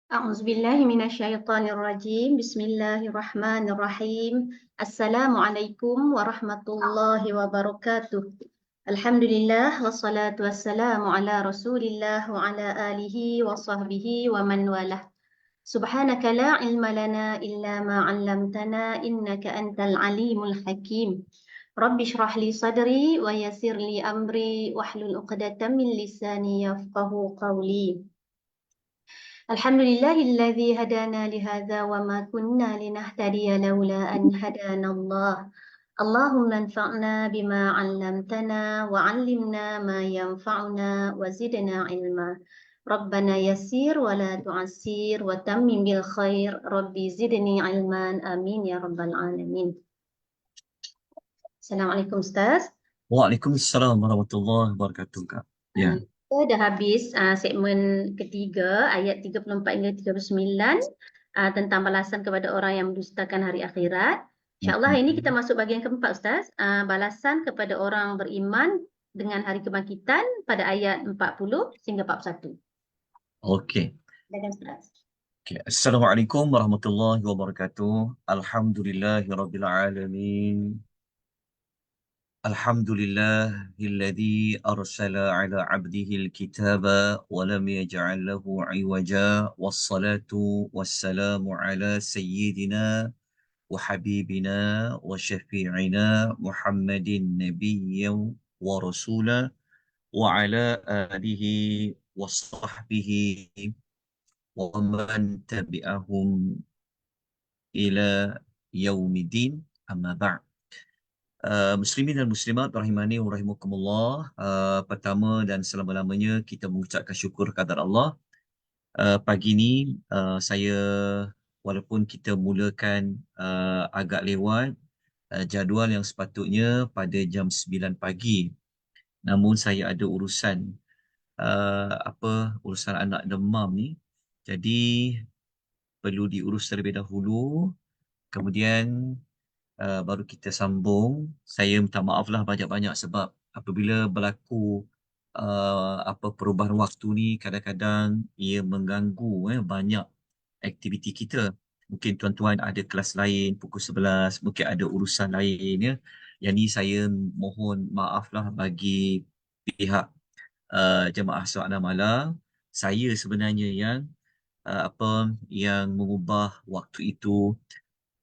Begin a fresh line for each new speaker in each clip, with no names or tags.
A'udzubillahi minasyaitonirrajim. Bismillahirrahmanirrahim. Assalamualaikum warahmatullahi wabarakatuh. Alhamdulillah wassalatu wassalamu ala Rasulillah wa ala alihi wa sahbihi wa man walah. Subhanaka la ilma lana illa ma 'allamtana innaka antal alimul hakim. Rabbi shrah li sadri wa yassir li amri wahlul 'uqdatam min lisani yafqahu qawli. Alhamdulillahilladzi hadana lihadza wa ma kunna linahtadiya laula an hadana Allah. Allahumma anfa'na bima 'allamtana wa 'allimna ma yanfa'una wa zidna ilma. Rabbana yassir wa la tu'assir wa tammim bil khair. Rabbi zidni ilman. Amin ya rabbal alamin. Assalamualaikum Ustaz.
Waalaikumsalam warahmatullahi wabarakatuh, Kak. Ya,
Kita dah habis segmen ketiga ayat 34 hingga 39 tentang balasan kepada orang yang mendustakan hari akhirat. InsyaAllah hari ini kita masuk bahagian keempat Ustaz. Balasan kepada orang beriman dengan hari kebangkitan pada ayat 40 sehingga 41.
okey.
Silakan Ustaz.
Okay. Assalamualaikum warahmatullahi wabarakatuh. Alhamdulillahirabbil alamin. Alhamdulillahilladzi arsala ala 'abdihil kitaba wa lam yaj'al lahu 'iwaja. Wassalatu wassalamu ala sayyidina wa habibina wa syafi'ina Muhammadin nabiyyan wa rasula wa ala alihi wa sahbihi wa man tabi'ahum ila yaumiddin, amma ba'd. Muslimin dan muslimat rahimani wa rahimakumullah. Pertama dan selama-lamanya kita mengucapkan syukur kepada Allah. Pagi ni saya, walaupun kita mulakan agak lewat jadual yang sepatutnya pada jam 9 pagi, namun saya ada urusan urusan anak demam ni, jadi perlu diurus terlebih dahulu, kemudian baru kita sambung. Saya minta maaflah banyak-banyak sebab apabila berlaku perubahan waktu ni, kadang-kadang ia mengganggu banyak aktiviti kita. Mungkin tuan-tuan ada kelas lain pukul 11, mungkin ada urusan lain ya. Yang ni saya mohon maaflah bagi pihak jemaah Suara Malam. Saya sebenarnya yang mengubah waktu itu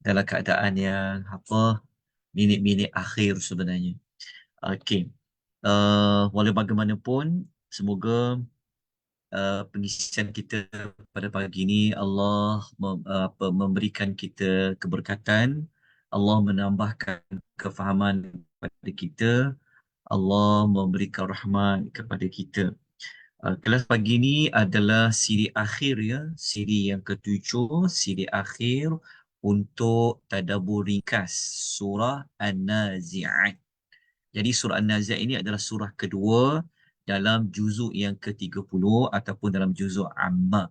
dalam keadaan yang minit-minit akhir sebenarnya. Okey. Walau bagaimanapun, semoga pengisian kita pada pagi ini Allah memberikan kita keberkatan, Allah menambahkan kefahaman kepada kita, Allah memberikan rahmat kepada kita. Kelas pagi ini adalah siri akhir ya, siri yang ketujuh, siri akhir untuk tadabbur ringkas surah An-Nazi'at. Jadi surah An-Nazi'at ini adalah surah kedua dalam juzuk yang ke-30 ataupun dalam juzuk Amma.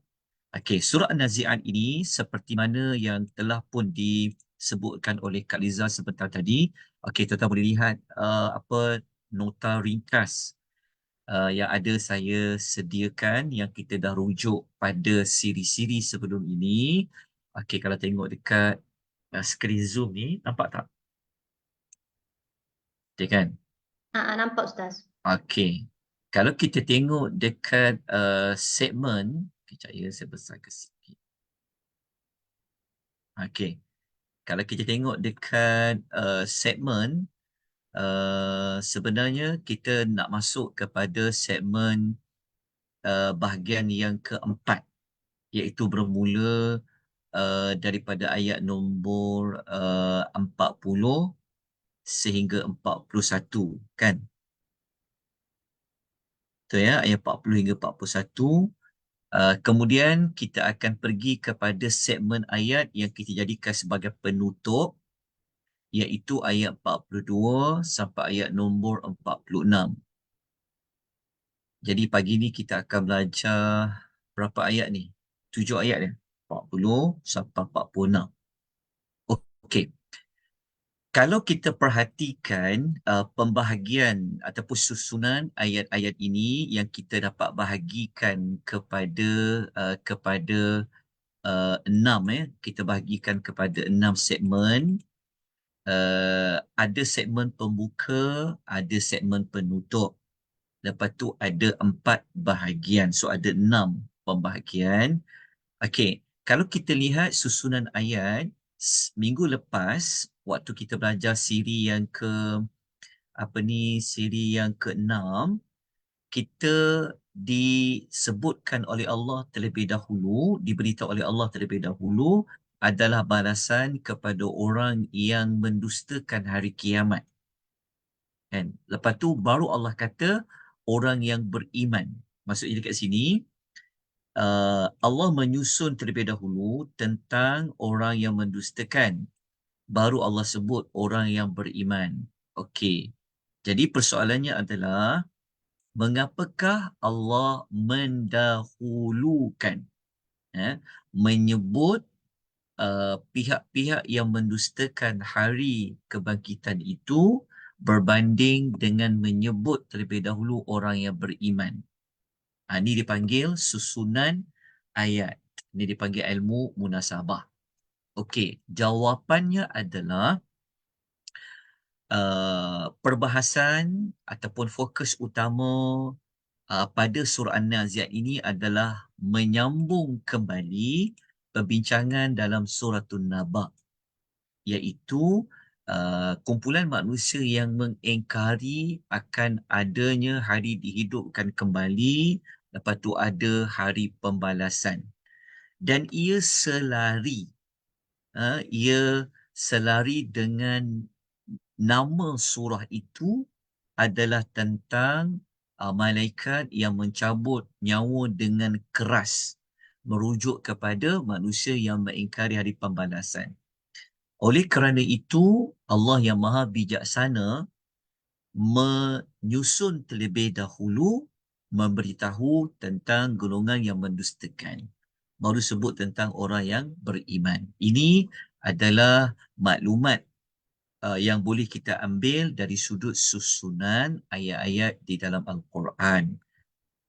Okey, surah An-Nazi'at ini seperti mana yang telah pun disebutkan oleh Kak Liza sebentar tadi. Okey, tuan-tuan boleh lihat nota ringkas yang ada saya sediakan, yang kita dah rujuk pada siri-siri sebelum ini. Okey, kalau tengok dekat skrin Zoom ni, nampak tak? Okey kan?
Nampak Ustaz.
Okey. Kalau kita tengok dekat segmen, kejap ya, saya besarkan sikit. Okey. Kalau kita tengok dekat segmen, sebenarnya kita nak masuk kepada segmen bahagian yang keempat, iaitu bermula daripada ayat nombor 40 sehingga 41 kan? Betul ya, ayat 40 hingga 41. Kemudian kita akan pergi kepada segmen ayat yang kita jadikan sebagai penutup, iaitu ayat 42 sampai ayat nombor 46. Jadi pagi ni kita akan belajar berapa ayat ni? 7 ayat ya? 40 sampai 46. Okey. Kalau kita perhatikan pembahagian ataupun susunan ayat-ayat ini yang kita dapat bahagikan kepada enam kita bahagikan kepada 6 segmen. Ada segmen pembuka, ada segmen penutup. Lepas tu ada 4 bahagian. So ada 6 pembahagian. Okey, kalau kita lihat susunan ayat minggu lepas waktu kita belajar siri yang ke-6, kita disebutkan oleh Allah terlebih dahulu, diberitahu oleh Allah terlebih dahulu adalah balasan kepada orang yang mendustakan hari kiamat. Kan? Lepas tu baru Allah kata orang yang beriman. Maksudnya dekat sini, Allah menyusun terlebih dahulu tentang orang yang mendustakan. Baru Allah sebut orang yang beriman. Okey. Jadi persoalannya adalah mengapakah Allah mendahulukan menyebut pihak-pihak yang mendustakan hari kebangkitan itu berbanding dengan menyebut terlebih dahulu orang yang beriman. Ini dipanggil susunan ayat. Ini dipanggil ilmu munasabah. Okey, jawapannya adalah perbahasan ataupun fokus utama pada surah An-Nazi'at ini adalah menyambung kembali perbincangan dalam suratul Naba, iaitu kumpulan manusia yang mengingkari akan adanya hari dihidupkan kembali, lepas tu ada hari pembalasan. Dan ia selari dengan nama surah itu adalah tentang malaikat yang mencabut nyawa dengan keras, merujuk kepada manusia yang mengingkari hari pembalasan. Oleh kerana itu, Allah yang Maha Bijaksana menyusun terlebih dahulu memberitahu tentang golongan yang mendustakan. Baru sebut tentang orang yang beriman. Ini adalah maklumat yang boleh kita ambil dari sudut susunan ayat-ayat di dalam Al-Quran.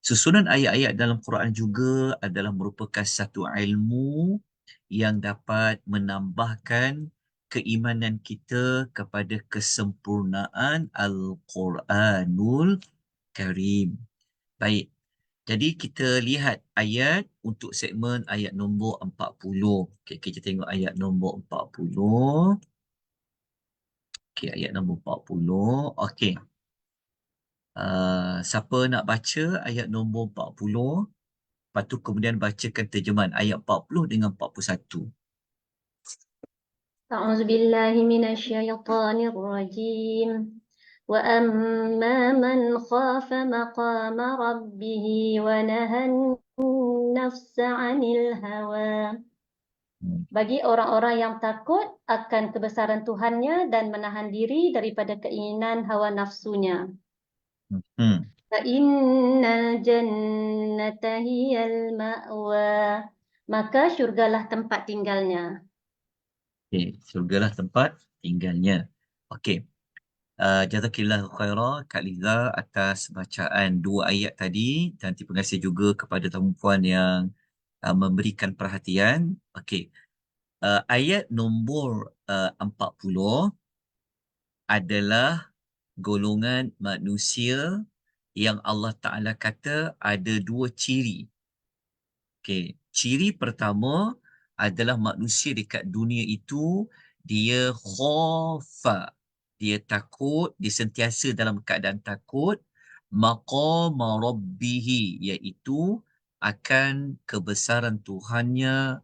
Susunan ayat-ayat dalam Quran juga adalah merupakan satu ilmu yang dapat menambahkan keimanan kita kepada kesempurnaan Al-Quranul Karim. Baik, jadi kita lihat ayat untuk segmen ayat nombor 40. Okay, kita tengok ayat nombor 40. Okey, ayat nombor 40. Okey. Siapa nak baca ayat nombor 40? Lepas tu kemudian bacakan terjemahan ayat 40 dengan 41.
أعوذ بالله من الشيطان الرجيم وأما من خاف مقام ربه ونهى النفس عن الهوى. Bagi orang-orang yang takut akan kebesaran Tuhannya dan menahan diri daripada keinginan hawa nafsunya. فَإِنَّ الْجَنَّةَ هِيَ الْمَأْوَى. Maka syurgalah tempat tinggalnya.
Okey, syurgalah tempat tinggalnya. Okey. Jazakillahu khairah Kak Liza atas bacaan 2 ayat tadi, dan terima kasih juga kepada tamu puan yang memberikan perhatian. Okey. Ayat nombor 40 adalah golongan manusia yang Allah Ta'ala kata ada 2 ciri. Okey, ciri pertama adalah manusia dekat dunia itu dia khafa. Dia takut, dia sentiasa dalam keadaan takut maqama rabbihi, iaitu akan kebesaran Tuhannya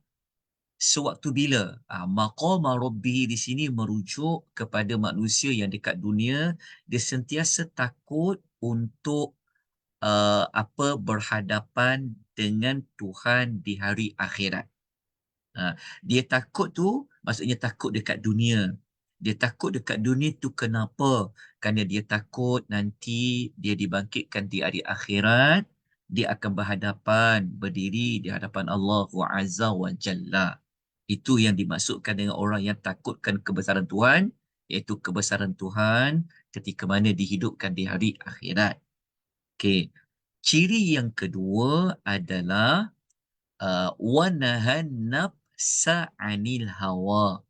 sewaktu bila. Maqama rabbihi di sini merujuk kepada manusia yang dekat dunia dia sentiasa takut untuk berhadapan dengan Tuhan di hari akhirat. Dia takut tu maksudnya takut dekat dunia. Dia takut dekat dunia tu kenapa? Kerana dia takut nanti dia dibangkitkan di hari akhirat, dia akan berdiri di hadapan Allah Azza wa Jalla. Itu yang dimaksudkan dengan orang yang takutkan kebesaran Tuhan, iaitu kebesaran Tuhan ketika mana dihidupkan di hari akhirat. Okey. Ciri yang kedua adalah wanahan nafsa anil hawa.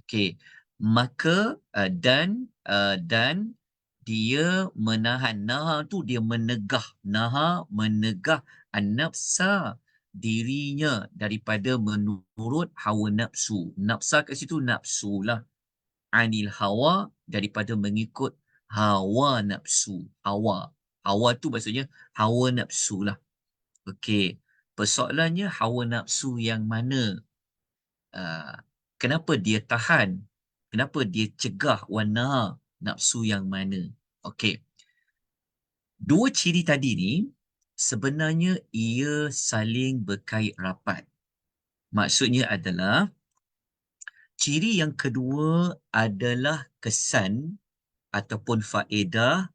Okey, maka dan dia menahan, naha tu dia menegah, naha menegah an-nafsa, dirinya daripada menurut hawa nafsu. Nafsa kat situ nafsu lah. Anil hawa, daripada mengikut hawa nafsu. Hawa. Hawa tu maksudnya hawa nafsu lah. Okey. Persoalannya hawa nafsu yang mana? Ah, kenapa dia tahan? Kenapa dia cegah wanaha, nafsu yang mana? Okey. Dua ciri tadi ni sebenarnya ia saling berkait rapat. Maksudnya adalah ciri yang kedua adalah kesan ataupun faedah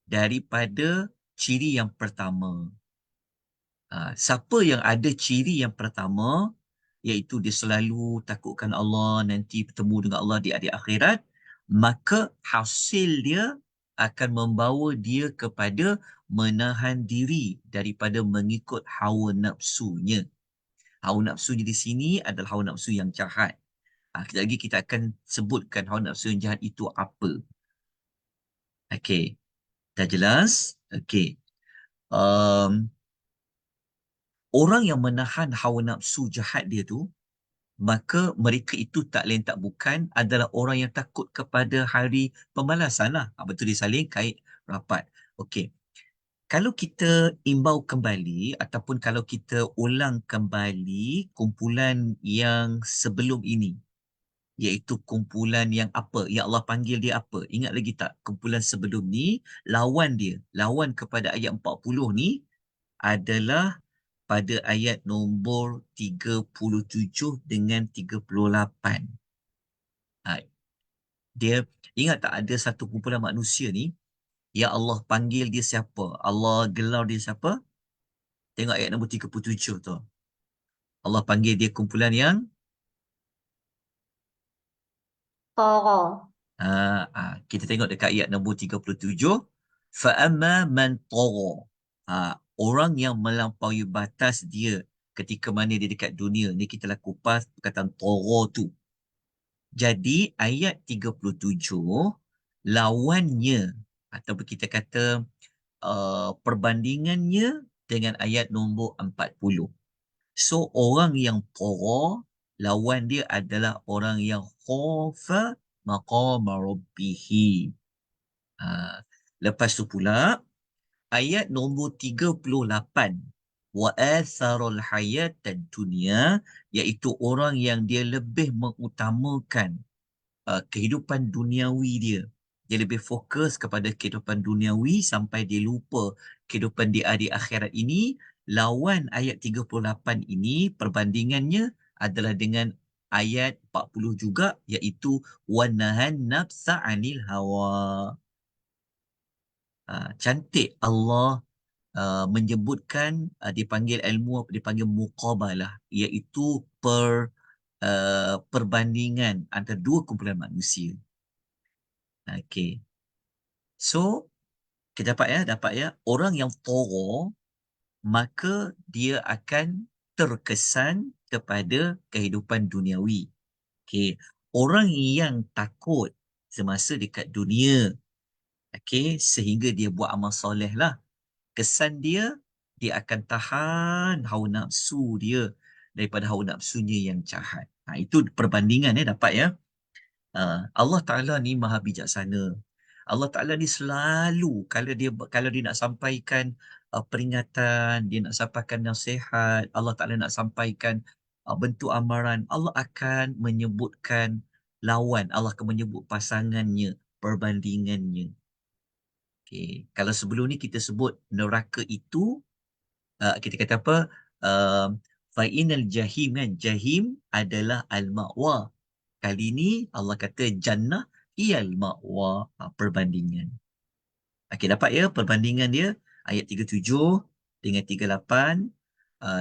daripada ciri yang pertama. Siapa yang ada ciri yang pertama, iaitu dia selalu takutkan Allah, nanti bertemu dengan Allah di hari akhirat, maka hasil dia akan membawa dia kepada menahan diri daripada mengikut hawa nafsunya. Hawa nafsunya di sini adalah hawa nafsu yang jahat. Kejap lagi kita akan sebutkan hawa nafsu yang jahat itu apa. Okey, dah jelas? Okey. Um, Orang yang menahan hawa nafsu jahat dia tu, maka mereka itu tak lain tak bukan adalah orang yang takut kepada hari pembalasan lah. Betul, dia saling kait rapat. Okey. Kalau kita imbau kembali ataupun kalau kita ulang kembali kumpulan yang sebelum ini, iaitu kumpulan yang apa? Yang Allah panggil dia apa? Ingat lagi tak? Kumpulan sebelum ni, lawan kepada ayat 40 ni adalah pada ayat nombor 37 dengan 38. Dia ingat tak, ada satu kumpulan manusia ni yang Allah panggil dia siapa? Allah gelar dia siapa? Tengok ayat nombor 37 tu. Allah panggil dia kumpulan yang
Toro.
kita tengok dekat ayat nombor 37. Fa'amma man tagha. Orang yang melampaui batas dia ketika mana dia dekat dunia. Ni kita lah kupas perkataan tagha tu. Jadi ayat 37 lawannya ataupun kita kata perbandingannya dengan ayat nombor 40. So orang yang tagha, lawan dia adalah orang yang khafa maqama rabbih. Lepas tu pula ayat nombor 38, wa atharul hayatad dunya, iaitu orang yang dia lebih mengutamakan kehidupan duniawi dia. Dia lebih fokus kepada kehidupan duniawi sampai dia lupa kehidupan di hari akhirat ini. Lawan ayat 38 ini, perbandingannya adalah dengan ayat 40 juga, iaitu wanahan nafsa anil hawa. Cantik Allah menyebutkan, dipanggil ilmu, dipanggil muqabalah, iaitu perbandingan antara dua kumpulan manusia. Okey. So, kita dapat ya, orang yang tagha, maka dia akan terkesan kepada kehidupan duniawi. Okey. Orang yang takut semasa dekat dunia, okey, sehingga dia buat amal soleh lah, kesan dia, dia akan tahan hawa nafsu dia daripada hawa nafsunya yang jahat. Itu perbandingan dapat ya. Allah Ta'ala ni maha bijaksana. Allah Ta'ala ni selalu kalau dia nak sampaikan peringatan, dia nak sampaikan nasihat, Allah Ta'ala nak sampaikan bentuk amaran, Allah akan menyebutkan lawan, Allah akan menyebut pasangannya, perbandingannya. Okay. Kalau sebelum ni kita sebut neraka itu, kita kata apa? Fa'inal jahim, kan? Jahim adalah al-ma'wa. Kali ni Allah kata jannah iyal ma'wa. Perbandingan. Okey, dapat ya perbandingan dia ayat 37 dengan 38,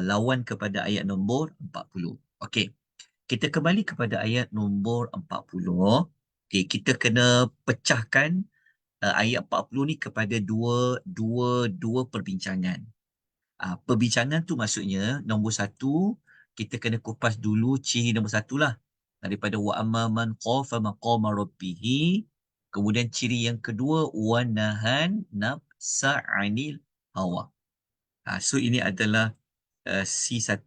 lawan kepada ayat nombor 40. Okey. Kita kembali kepada ayat nombor 40. Okey, kita kena pecahkan ayat 40 ni kepada dua perbincangan. Perbincangan tu maksudnya nombor satu, kita kena kupas dulu ciri nombor satu lah. Daripada wa amma man khafa maqama rabbih. Kemudian ciri yang kedua, wa nahan nafsa 'anil hawa. So ini adalah C1.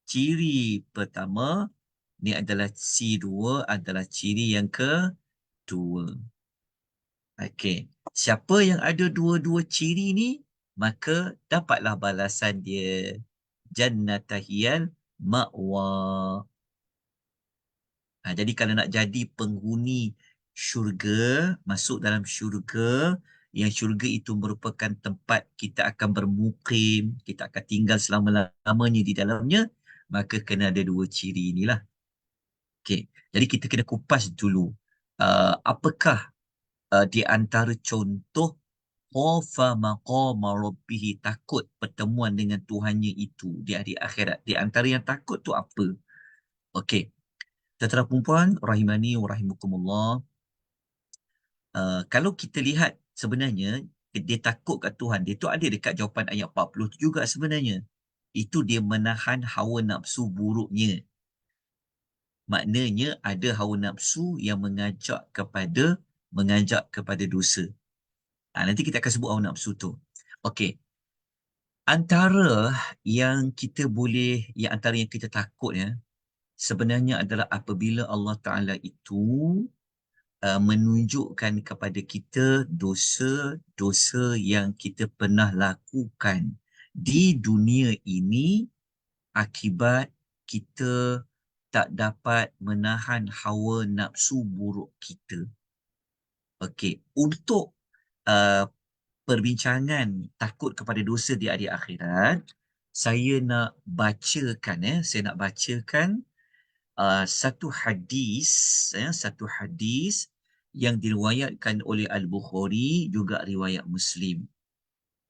Ciri pertama, ini adalah C2, adalah ciri yang kedua. Okey. Siapa yang ada dua-dua ciri ni, maka dapatlah balasan dia. Jannatahiyal ma'wa. Jadi kalau nak jadi penghuni syurga, masuk dalam syurga, yang syurga itu merupakan tempat kita akan bermukim, kita akan tinggal selama-lamanya di dalamnya, maka kena ada dua ciri inilah. Okey. Jadi kita kena kupas dulu. Apakah di antara contoh khafa maqama rabbih, takut pertemuan dengan Tuhannya itu di hari akhirat. Di antara yang takut tu apa? Okey. Tuan-tuan perempuan rahimani wa rahimakumullah, kalau kita lihat sebenarnya dia takut kat Tuhan, dia tu ada dekat jawapan ayat 40 tu juga sebenarnya. Itu dia menahan hawa nafsu buruknya. Maknanya ada hawa nafsu yang mengajak kepada dosa. Nanti kita akan sebut hawa nafsu tu. Okey. Antara yang kita takut ya, sebenarnya adalah apabila Allah Ta'ala itu menunjukkan kepada kita dosa-dosa yang kita pernah lakukan di dunia ini akibat kita tak dapat menahan hawa nafsu buruk kita. Okey, untuk uh, perbincangan takut kepada dosa di hari akhirat, saya nak bacakan satu hadis yang diriwayatkan oleh Al-Bukhari, juga riwayat Muslim.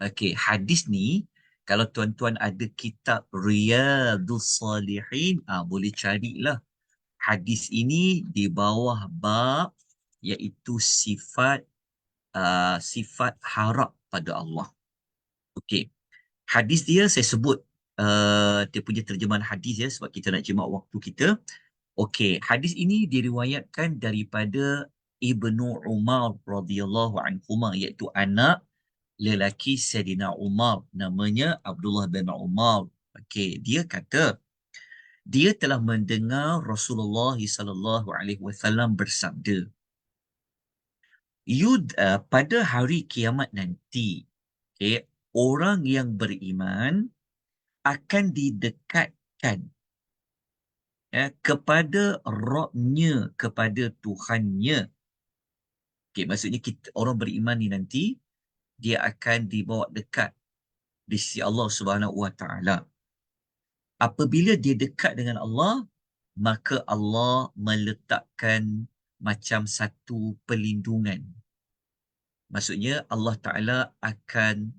Okey, hadis ni kalau tuan-tuan ada kitab Riyadhus Salihin, boleh carilah. Hadis ini di bawah bab iaitu sifat harap pada Allah. Okey. Hadis dia saya sebut dia punya terjemahan hadis ya, sebab kita nak jimat waktu kita. Okey, hadis ini diriwayatkan daripada Ibnu Umar radhiyallahu anhuma, iaitu anak lelaki Sayyidina Umar, namanya Abdullah bin Umar. Okey, dia kata dia telah mendengar Rasulullah sallallahu alaihi wasallam bersabda, pada hari kiamat nanti, okay, orang yang beriman akan didekatkan kepada Rabb-nya, kepada Tuhannya. Okay, maksudnya orang beriman ni nanti dia akan dibawa dekat di sisi Allah Subhanahu Wa Taala. Apabila dia dekat dengan Allah, maka Allah meletakkan macam satu pelindungan. Maksudnya Allah Ta'ala akan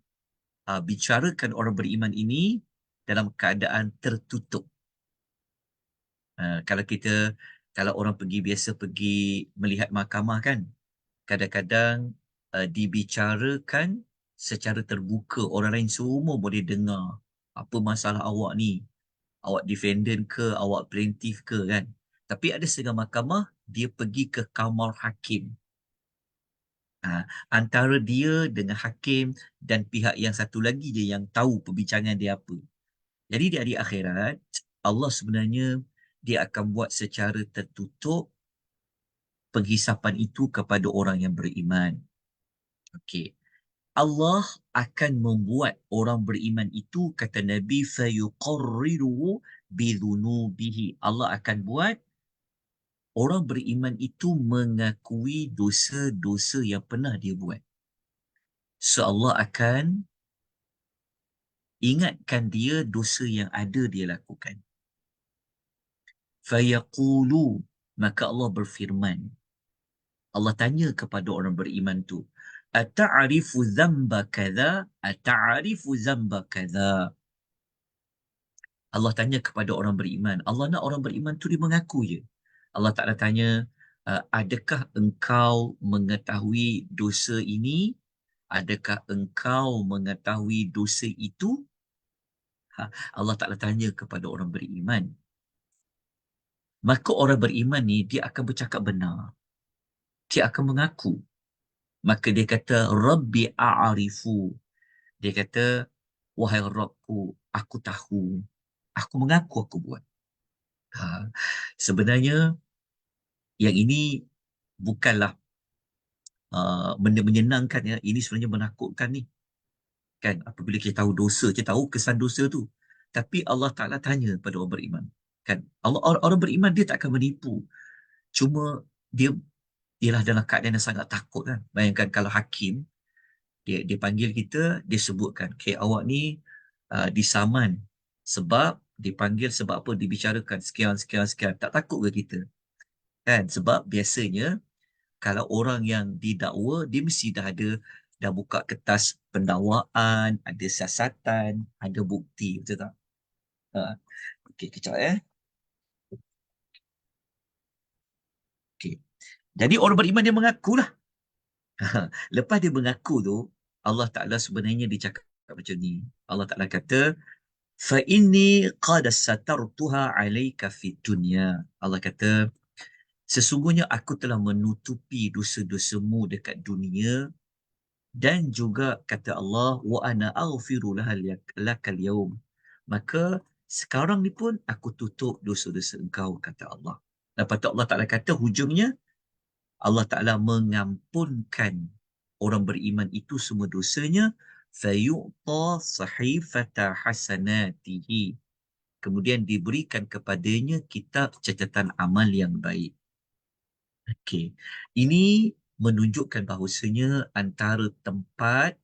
bicarakan orang beriman ini dalam keadaan tertutup. Kalau orang biasa pergi melihat mahkamah kan, kadang-kadang dibicarakan secara terbuka, orang lain semua boleh dengar apa masalah awak ni, awak defendant ke, awak plaintiff ke kan. Tapi ada setengah mahkamah dia pergi ke kamar hakim. Antara dia dengan hakim dan pihak yang satu lagi dia yang tahu perbincangan dia apa. Jadi di hari akhirat, Allah sebenarnya dia akan buat secara tertutup penghisapan itu kepada orang yang beriman. Okey. Allah akan membuat orang beriman itu, kata Nabi, fayuqarriru bidhunubihi. Allah akan buat orang beriman itu mengakui dosa-dosa yang pernah dia buat. So Allah akan ingatkan dia dosa yang ada dia lakukan. Fayaqulu, maka Allah berfirman. Allah tanya kepada orang beriman tu, ata'arifu dzamba kadza, ata'arifu dzamba kadza. Allah tanya kepada orang beriman. Allah nak orang beriman tu dia mengaku je. Allah Ta'ala tanya, adakah engkau mengetahui dosa ini? Adakah engkau mengetahui dosa itu? Allah Ta'ala tanya kepada orang beriman. Maka orang beriman ni, dia akan bercakap benar. Dia akan mengaku. Maka dia kata, Rabbi a'arifu. Dia kata, wahai Rabbku, aku tahu. Aku mengaku aku buat. Ha. Sebenarnya, yang ini bukanlah benda menyenangkan ya. Ini sebenarnya menakutkan ni. Kan, apabila kita tahu dosa, kita tahu kesan dosa tu. Tapi Allah Ta'ala tanya pada orang beriman. Kan, orang beriman dia tak akan menipu. Cuma dia ialah dalam keadaan yang sangat takut kan. Bayangkan kalau hakim, dia panggil kita, dia sebutkan, okay, awak ni disaman sebab dipanggil sebab apa, dibicarakan sekian, sekian, sekian. Tak takut ke kita? Kan, sebab biasanya kalau orang yang didakwa, dia mesti dah buka kertas pendakwaan, ada siasatan, ada bukti, betul tak? Ha. Okey, kejap Okey. Jadi orang beriman dia mengakulah. Lepas dia mengaku tu, Allah Ta'ala sebenarnya dia cakap macam ni. Allah Ta'ala kata, فَإِنِّي قَدْ سَتَرْتُهَا عَلَيْكَ فِي الدُّنْيَا. Allah kata, sesungguhnya aku telah menutupi dosa-dosamu dekat dunia, dan juga kata Allah, wa ana aghfiru lakal yaum. Maka sekarang ni pun aku tutup dosa-dosa engkau, kata Allah. Lepas tu Allah Ta'ala kata hujungnya, Allah Ta'ala mengampunkan orang beriman itu semua dosanya, fayu'ta sahifata hasanatihi. Kemudian diberikan kepadanya kitab catatan amal yang baik. Okey. Ini menunjukkan bahawasanya antara tempat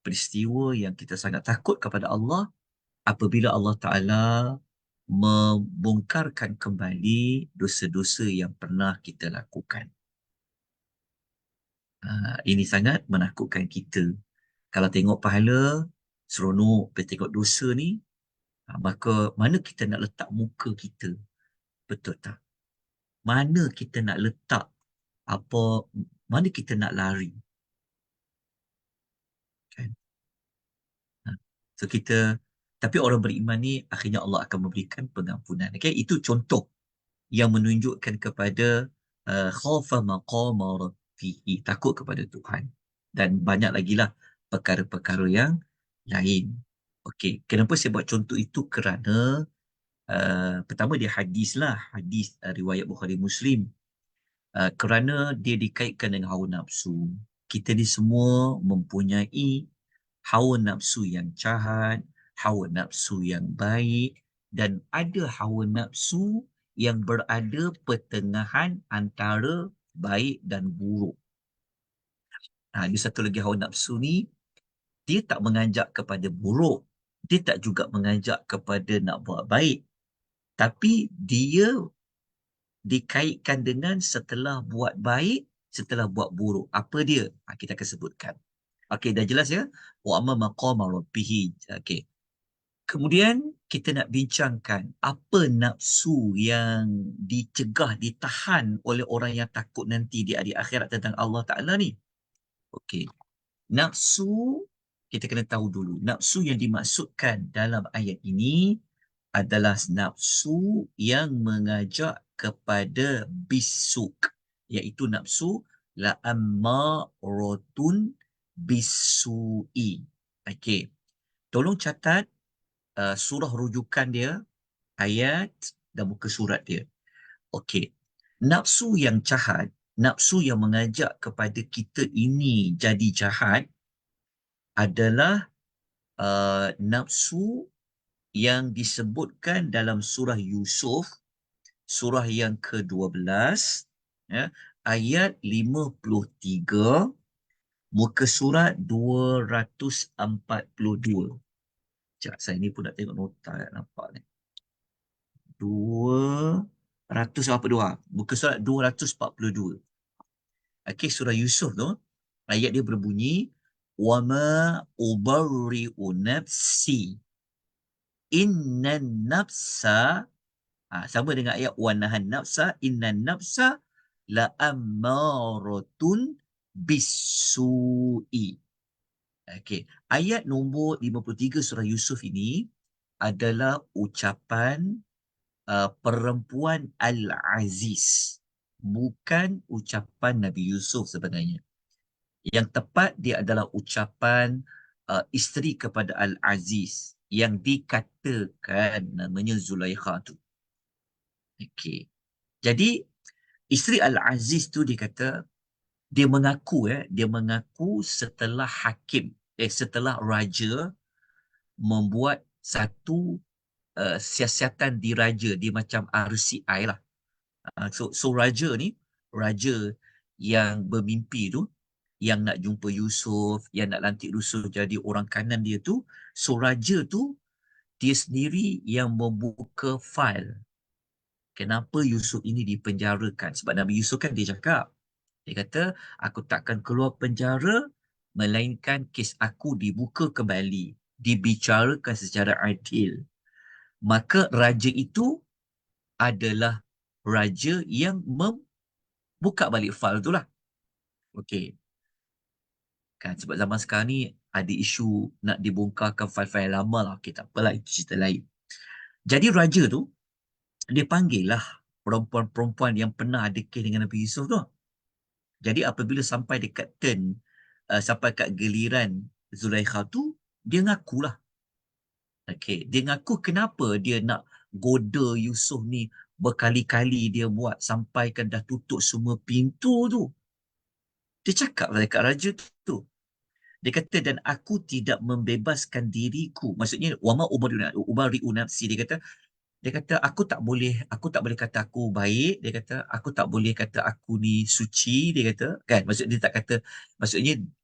peristiwa yang kita sangat takut kepada Allah apabila Allah Ta'ala membongkarkan kembali dosa-dosa yang pernah kita lakukan. Ini sangat menakutkan kita. Kalau tengok pahala, seronok. Bila tengok dosa ni, maka mana kita nak letak muka kita? Betul tak? Mana kita nak letak apa, mana kita nak lari? Kan? So kita, tapi orang beriman ni akhirnya Allah akan memberikan pengampunan. Okay? Itu contoh yang menunjukkan kepada khafa maqama rabbihi, takut kepada Tuhan. Dan banyak lagi lah perkara-perkara yang lain. Okey, kenapa saya buat contoh itu? Kerana pertama dia hadis lah, hadis riwayat Bukhari Muslim. Kerana dia dikaitkan dengan hawa nafsu. Kita ni semua mempunyai hawa nafsu yang jahat, hawa nafsu yang baik, dan ada hawa nafsu yang berada pertengahan antara baik dan buruk. Ada satu lagi hawa nafsu ni, dia tak mengajak kepada buruk, dia tak juga mengajak kepada nak buat baik, tapi dia dikaitkan dengan setelah buat baik, setelah buat buruk. Apa dia? Kita akan sebutkan. Okey, dah jelas ya? Wa amma maqama rabbihi. Okey. Kemudian kita nak bincangkan apa nafsu yang dicegah, ditahan oleh orang yang takut nanti di hari akhirat tentang Allah Ta'ala ni. Okey. Nafsu, kita kena tahu dulu. Nafsu yang dimaksudkan dalam ayat ini adalah nafsu yang mengajak kepada bisuk, iaitu nafsu la'ammaratun bisu'i. Okey. Tolong catat surah rujukan dia, ayat dan muka surat dia. Okey. Nafsu yang jahat, nafsu yang mengajak kepada kita ini jadi jahat adalah nafsu yang disebutkan dalam surah Yusuf, surah yang ke-12, ya, ayat 53, muka surat 242. Sekejap, saya ni pun nak tengok nota, nampak ni. 242, muka surat 242. Okey, surah Yusuf tu, ayat dia berbunyi, وَمَا أُبَرِّئُ نَفْسِي innan nafsa, sama dengan ayat wanahan nafsa, innan nafsa la ammaratun bisu'i. Okey, ayat nombor 53 surah Yusuf ini adalah ucapan perempuan Al-Aziz. Bukan ucapan Nabi Yusuf sebenarnya. Yang tepat dia adalah ucapan isteri kepada Al-Aziz yang dikatakan namanya Zulaikha tu. Okey. Jadi isteri Al-Aziz tu dia kata dia mengaku setelah setelah raja membuat satu siasatan diraja di macam RCI lah. So raja ni, raja yang bermimpi tu, yang nak jumpa Yusuf, yang nak lantik Yusuf jadi orang kanan dia tu, so raja tu dia sendiri yang membuka fail. Kenapa Yusuf ini dipenjarakan? Sebab Nabi Yusuf kan dia cakap, dia kata, aku takkan keluar penjara melainkan kes aku dibuka kembali, dibicarakan secara adil. Maka raja itu adalah raja yang membuka balik fail tu lah. Okey. Kan sebab zaman sekarang ni ada isu nak dibongkarkan fail-fail lama lah. Okey, tak apalah, itu cerita lain. Jadi raja tu, dia panggil lah perempuan-perempuan yang pernah ada kes dengan Nabi Yusuf tu. Jadi apabila sampai dekat sampai kat giliran Zulaikha tu, dia ngakulah. Okey, dia ngaku kenapa dia nak goda Yusuf ni berkali-kali dia buat sampai kan dah tutup semua pintu tu. Dia cakap dekat raja tu. Dia kata, dan aku tidak membebaskan diriku. Maksudnya, wama ubari'u nafsi. Dia kata aku tak boleh kata aku baik. Dia kata, aku tak boleh kata aku ni suci. Dia kata, kan? Dia tak kata,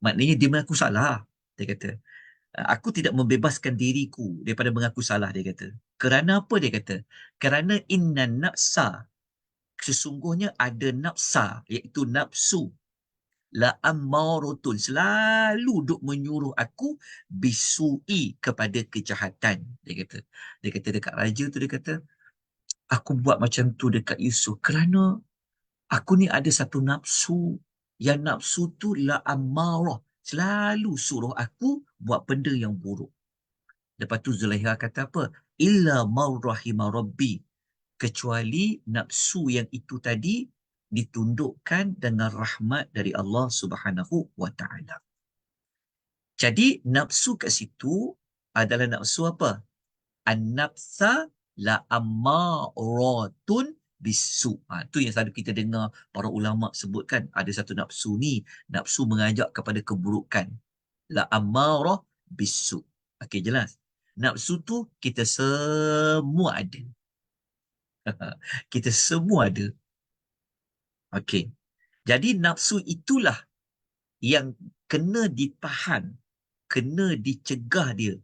maknanya dia mengaku salah. Dia kata, aku tidak membebaskan diriku daripada mengaku salah. Dia kata, kerana apa? Dia kata, kerana inna nafsa, sesungguhnya ada nafsa, iaitu nafsu, la ammaratun, selalu duk menyuruh aku bisui, kepada kejahatan. Dia kata dekat raja tu, dia kata aku buat macam tu dekat Yusuf kerana aku ni ada satu nafsu, yang nafsu tu la ammarah, selalu suruh aku buat benda yang buruk. Lepas tu Zulaikha kata apa? Illa marrahima rabbi, kecuali nafsu yang itu tadi ditundukkan dengan rahmat dari Allah Subhanahu wa taala. Jadi nafsu kat situ adalah nafsu apa? An-nafsa la ammaratun bisu. Tu yang selalu kita dengar para ulama sebutkan, ada satu nafsu ni, nafsu mengajak kepada keburukan. La ammarah bisu. Okey, jelas. Nafsu tu kita semua ada. Kita semua ada. Okey. Jadi nafsu itulah yang kena ditahan, kena dicegah dia.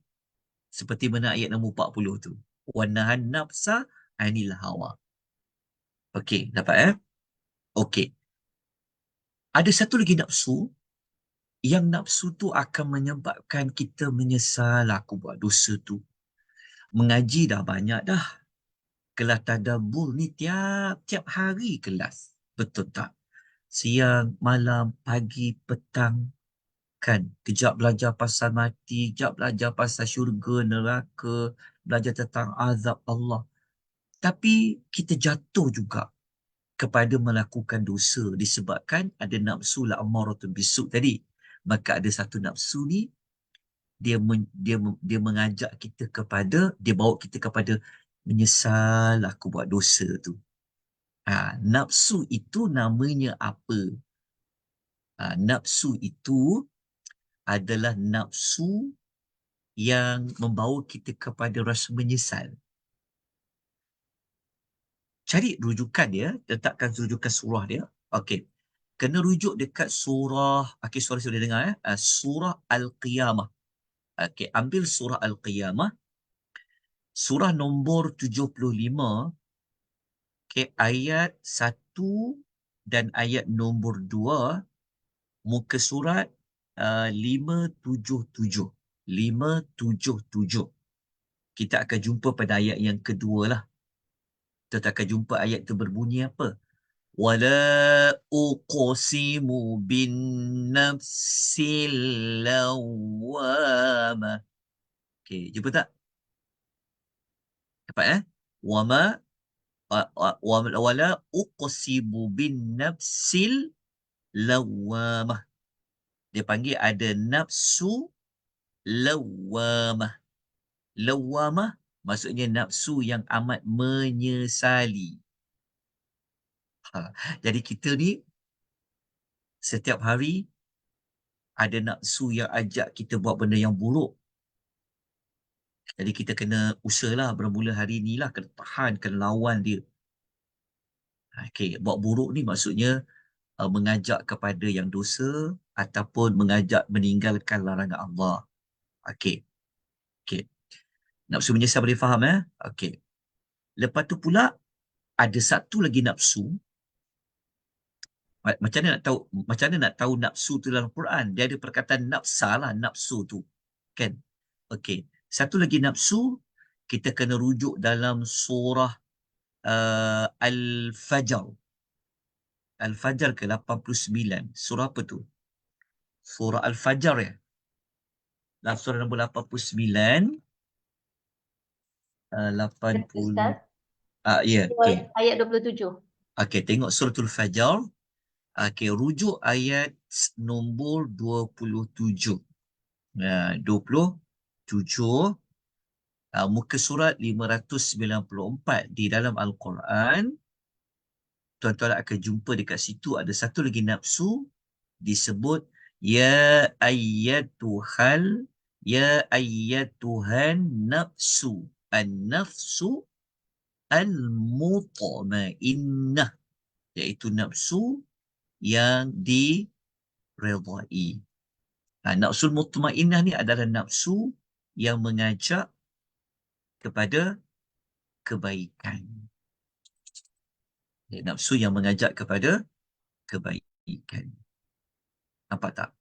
Seperti mana ayat nombor 40 tu. Wa nahan nafsa anil hawa. Okey, dapat Okey. Ada satu lagi nafsu, yang nafsu tu akan menyebabkan kita menyesal, aku buat dosa tu. Mengaji dah banyak dah. Kelas tadabbur ni tiap-tiap hari kelas. Betul tak? Siang, malam, pagi, petang. Kan? Kejap belajar pasal mati, kejap belajar pasal syurga, neraka, belajar tentang azab Allah. Tapi kita jatuh juga kepada melakukan dosa disebabkan ada nafsu la'ammaratun bisu' tadi. Maka ada satu nafsu ni, dia mengajak kita kepada, dia bawa kita kepada menyesal aku buat dosa tu. Nafsu itu namanya apa? Nafsu itu adalah nafsu yang membawa kita kepada rasa menyesal. Cari rujukan dia, letakkan rujukan surah dia. Okey. Kena rujuk dekat surah, okey, surah sudah dengar surah Al-Qiyamah. Okey, ambil surah Al-Qiyamah, surah nombor 75, okey, ayat 1 dan ayat nombor 2, muka surat 577. 577. Kita akan jumpa pada ayat yang kedua lah. Kita akan jumpa ayat itu berbunyi apa? Wala uqsimu bin nafsil lawwamah. Okey, jumpa tak? Dapat Wama wala uqsimu bin nafsil lawamah. Dia panggil ada nafsu lawamah. Lawamah maksudnya nafsu yang amat menyesali. Jadi kita ni setiap hari ada nafsu yang ajak kita buat benda yang buruk. Jadi kita kena usahalah bermula hari ni lah, kena tahan, kena lawan dia. Okey, buat buruk ni maksudnya mengajak kepada yang dosa ataupun mengajak meninggalkan larangan Allah. Okey. Okey. Nafsu menyesal boleh faham Okey. Lepas tu pula ada satu lagi nafsu. Macam mana nak tahu nafsu tu dalam Quran? Dia ada perkataan nafsa lah, nafsu tu. Kan? Okey. Satu lagi nafsu kita kena rujuk dalam surah Al-Fajr. Al-Fajr ke 89. Surah apa tu? Surah Al-Fajr Dalam surah nombor 89. 80.
Ustaz,
Ya, okey.
ayat 27.
Okey, tengok suratul Fajr. Okey, rujuk ayat nombor 27. 27. Muka surat 594 di dalam Al-Quran. Tuan-tuan akan jumpa dekat situ ada satu lagi nafsu disebut ya ayyatuhan nafsu an-nafsu al-mutmainnah, iaitu nafsu yang diredai. Nafsu mutmainnah ni adalah nafsu yang mengajak kepada kebaikan. Nafsu yang mengajak kepada kebaikan. Nampak tak?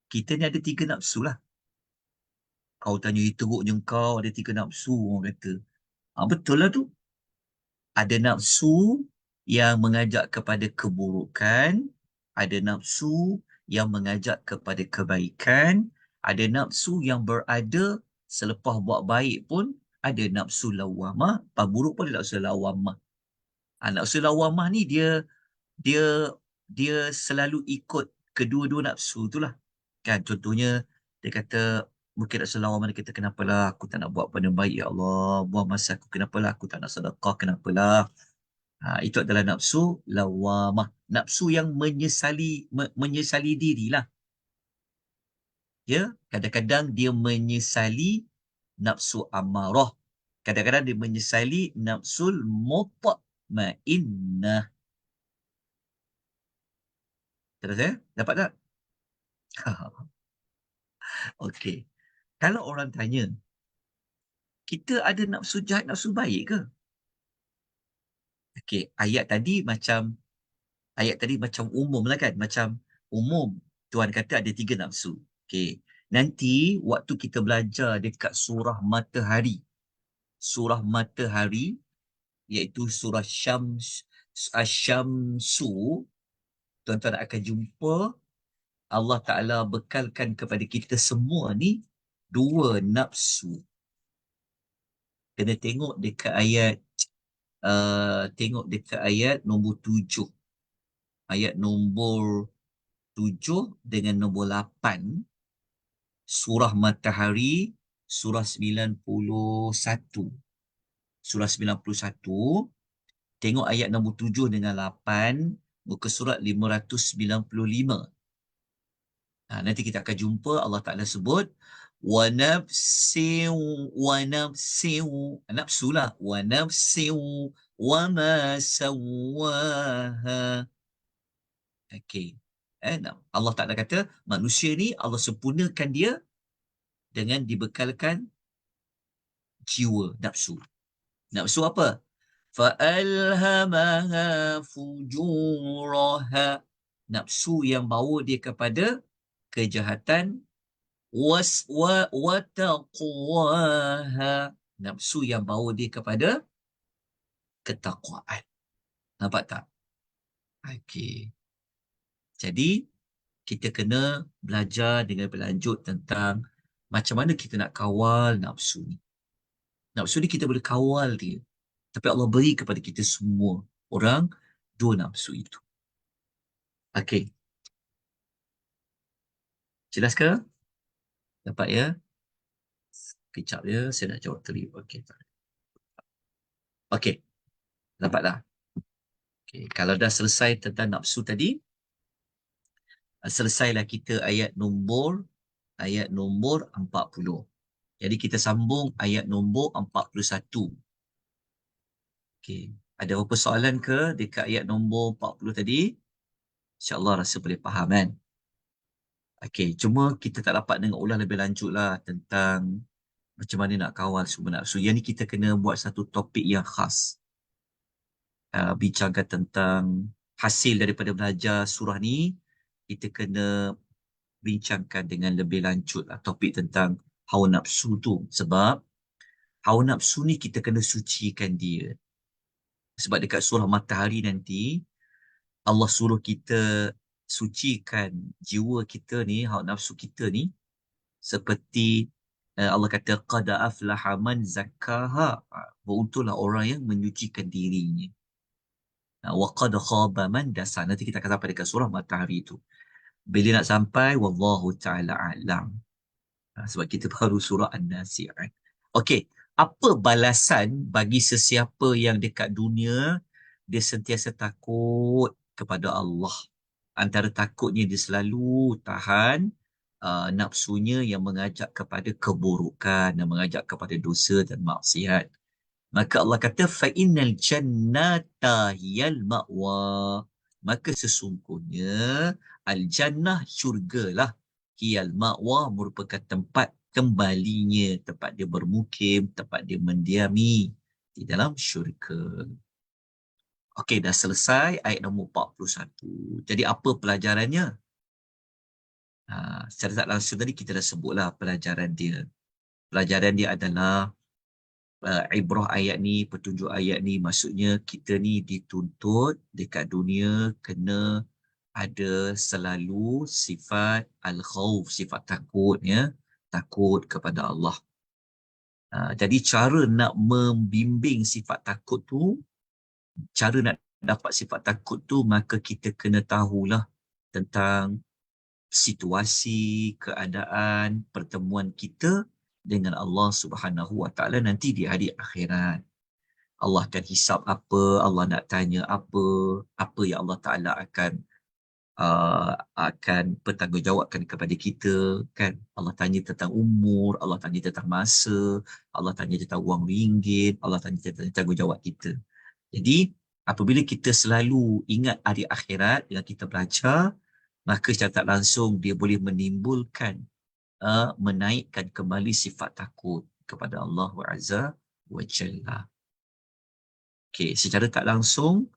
Kita ni ada 3 nafsu lah. Kau tanya teruknya kau ada 3 nafsu, orang kata. Betul lah tu. Ada nafsu yang mengajak kepada keburukan. Ada nafsu yang mengajak kepada kebaikan. Ada nafsu yang berada selepas buat baik pun ada nafsu lawamah. Lepas buruk pun ada nafsu lawamah. Nafsu lawamah ni dia selalu ikut kedua-dua nafsu tu lah. Kan contohnya dia kata mungkin nafsu lawamah dia kata kenapalah aku tak nak buat benda baik ya Allah, buang masa aku, kenapalah aku tak nak sedekah, kenapalah. Itu adalah nafsu lawamah. Nafsu yang menyesali dirilah. Ya, kadang-kadang dia menyesali nafsu amarah. Kadang-kadang dia menyesali nafsul mutmainnah. Terus dapat tak? Okey. Kalau orang tanya, kita ada nafsu jahat, nafsu baik ke? Okey, ayat tadi macam umum lah kan? Macam umum. Tuhan kata ada 3 nafsu. Okey. Nanti waktu kita belajar dekat surah Matahari. Surah Matahari iaitu surah Syamsu, tuan-tuan akan jumpa Allah Ta'ala bekalkan kepada kita semua ni 2 nafsu. Kena tengok dekat ayat nombor 7. Ayat nombor 7 dengan nombor 8. Surah Matahari, surah 91. Surah 91. Tengok ayat nombor 7 dengan 8. Muka surat 595. Nanti kita akan jumpa Allah Ta'ala sebut wa nafsin nafsu lah, wa nafsin wa ma sawaha. Okey. Allah Ta'ala kata manusia ni Allah sempurnakan dia dengan dibekalkan jiwa, nafsu. Nafsu apa? Fa'alhamaha fujuraha. Nafsu yang bawa dia kepada kejahatan. Wa taqwaha. Nafsu yang bawa dia kepada ketakwaan. Nampak tak? Okey. Jadi, kita kena belajar dengan berlanjut tentang macam mana kita nak kawal nafsu ni. Nafsu ni kita boleh kawal dia. Tapi Allah beri kepada kita semua orang dua nafsu itu. Okey, jelas ke? Dapat ya? Kejap ya, saya nak jawab tadi. Okey. Okey, dapat dah. Okey, kalau dah selesai tentang nafsu tadi, selesailah kita ayat nombor 40. Jadi kita sambung ayat nombor 41. Okey, ada apa soalan ke dekat ayat nombor 40 tadi? InsyaAllah rasa boleh faham kan? Okey, cuma kita tak dapat dengar ulang lebih lanjut lah tentang macam mana nak kawal sumber nafsu. Yang ni kita kena buat satu topik yang khas. Bincangkan tentang hasil daripada belajar surah ni, kita kena bincangkan dengan lebih lanjut lah topik tentang hawa nafsu tu. Sebab hawa nafsu ni kita kena sucikan dia. Sebab dekat surah Matahari nanti, Allah suruh kita sucikan jiwa kita ni, hawa nafsu kita ni, seperti Allah kata qad aflaha man zakkaha, beruntunglah orang yang menyucikan dirinya. Wa qad khaba man dasa. Nanti kita akan sampai dekat surah Matahari tu. Bila nak sampai, wallahu taala alam. Sebab kita baru surah An-Nasi'at. Okey, apa balasan bagi sesiapa yang dekat dunia dia sentiasa takut kepada Allah? Antara takutnya dia selalu tahan nafsunya yang mengajak kepada keburukan, yang mengajak kepada dosa dan maksiat. Maka Allah kata fa innal jannata hiyal ma'wa. Maka sesungguhnya al-jannah syurgalah, hiyal ma'wa merupakan tempat kembalinya, tempat dia bermukim, tempat dia mendiami di dalam syurga. Okey, dah selesai ayat nombor 41. Jadi apa pelajarannya? Secara tak langsung tadi kita dah sebutlah pelajaran dia. Pelajaran dia adalah ibrah ayat ni, petunjuk ayat ni, maksudnya kita ni dituntut dekat dunia kena ada selalu sifat al-khawf, sifat takut ya, takut kepada Allah. Jadi cara nak membimbing sifat takut tu, cara nak dapat sifat takut tu, maka kita kena tahulah tentang situasi, keadaan, pertemuan kita dengan Allah Subhanahu Wa Taala nanti di hari akhirat. Allah akan hisap apa, Allah nak tanya apa yang Allah Taala akan bertanggungjawabkan kepada kita, kan? Allah tanya tentang umur, Allah tanya tentang masa, Allah tanya tentang wang ringgit, Allah tanya tentang tanggungjawab kita. Jadi apabila kita selalu ingat hari akhirat dengan kita belajar, maka secara tak langsung dia boleh menimbulkan menaikkan kembali sifat takut kepada Allah Azza wa Jalla. Okey, secara tak langsung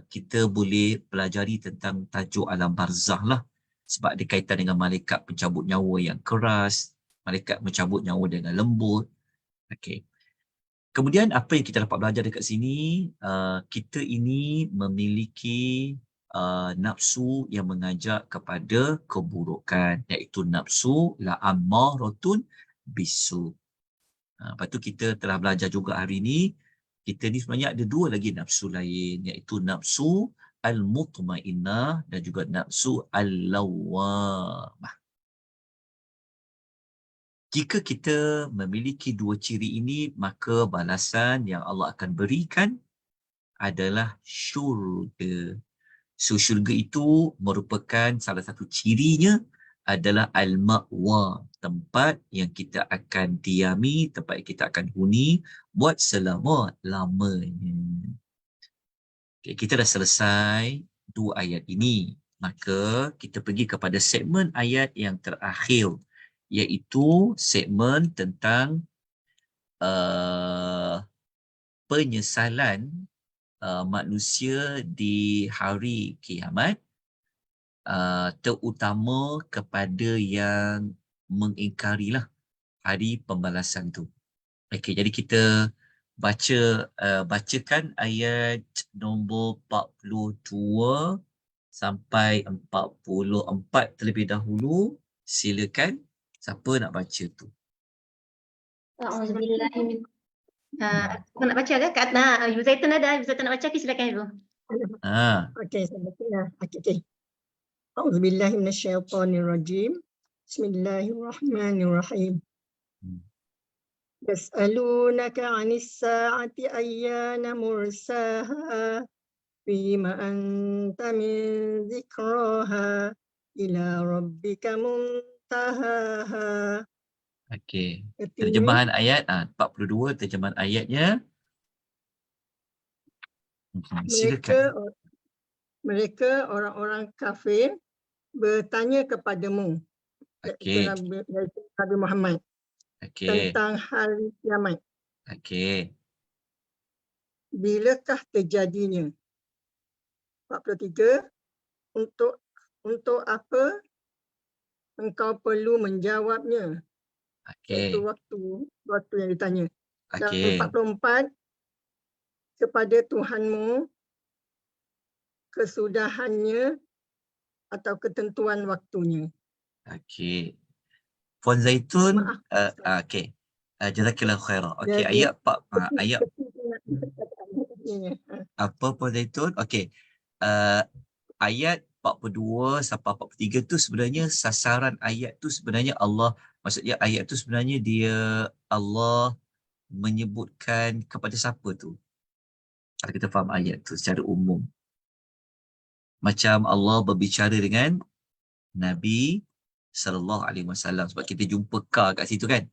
kita boleh pelajari tentang tajuk alam barzah lah, sebab ada kaitan dengan malaikat pencabut nyawa yang keras, malaikat mencabut nyawa dengan lembut. Okey. Kemudian apa yang kita dapat belajar dekat sini, kita ini memiliki nafsu yang mengajak kepada keburukan, iaitu nafsu la'ammaratun bisu. Lepas tu kita telah belajar juga hari ini, kita ni sebenarnya ada dua lagi nafsu lain, iaitu nafsu al-mutmainnah dan juga nafsu al-lawwamah. Jika kita memiliki dua ciri ini, maka balasan yang Allah akan berikan adalah syurga. So syurga itu merupakan salah satu cirinya adalah al-ma'wa, tempat yang kita akan diami, tempat yang kita akan huni buat selama-lamanya. Okay, kita dah selesai dua ayat ini. Maka kita pergi kepada segmen ayat yang terakhir, iaitu segmen tentang penyesalan manusia di hari kiamat, terutama kepada yang mengingkarilah hari pembalasan tu. Okey, jadi kita bacakan ayat nombor 42 sampai 44 terlebih dahulu. Silakan, siapa nak baca tu?
A'udzubillah min aku nak baca ke? Ibu Zaitun ada. Ibu Zaitun nak baca ke? Silakan Ibu.
Okey, saya baca. Okey. A'udzubillahi minasyaitonirrajim. Bismillahirrahmanirrahim. Yas'alunaka 'anis sa'ati ayyana mursaha fima anta min dzikraha ila rabbika muntahaha.
Okey.
Artinya,
Terjemahan ayat 42, terjemahan ayatnya. Silakan.
mereka orang-orang kafir bertanya kepadamu,
Okey.
iaitu Nabi Muhammad,
Okey.
tentang hari kiamat.
Okey.
Bilakah terjadinya? 43. Untuk apa engkau perlu menjawabnya? Iaitu
Okey.
waktu yang ditanya. Dan
Okey.
44. Kepada Tuhanmu kesudahannya atau ketentuan waktunya.
Okey. Puan Zaitun,
Maaf.
okey. Jazakillahu khairan. Okey,
Jadi,
ayat apa Puan Zaitun? Okey. Ayat 42 sampai 43 tu sebenarnya sasaran ayat tu sebenarnya Allah, maksudnya ayat tu sebenarnya dia Allah menyebutkan kepada siapa tu? Kalau kita faham ayat tu secara umum. Macam Allah berbicara dengan Nabi sallallahu alaihi wasallam, sebab kita jumpa ka kat situ kan.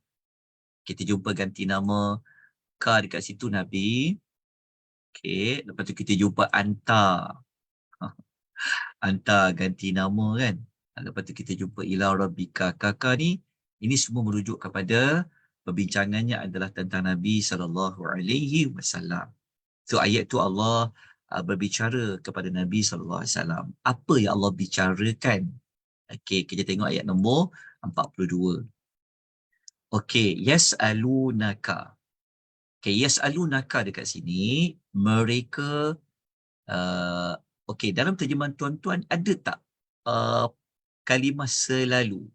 Kita jumpa ganti nama ka dekat situ Nabi. Okey, lepas tu kita jumpa anta. Anta ganti nama kan. Lepas tu kita jumpa ila rabbika. Kaka ni, ini semua merujuk kepada perbincangannya adalah tentang Nabi sallallahu alaihi wasallam. So ayat tu Allah berbicara kepada Nabi sallallahu alaihi wasallam. Apa yang Allah bicarakan? Okey, kita tengok ayat nombor 42. Okey, yas'alunaka. Okey, yas'alunaka dekat sini mereka okey, dalam terjemahan tuan-tuan ada tak kalimah selalu?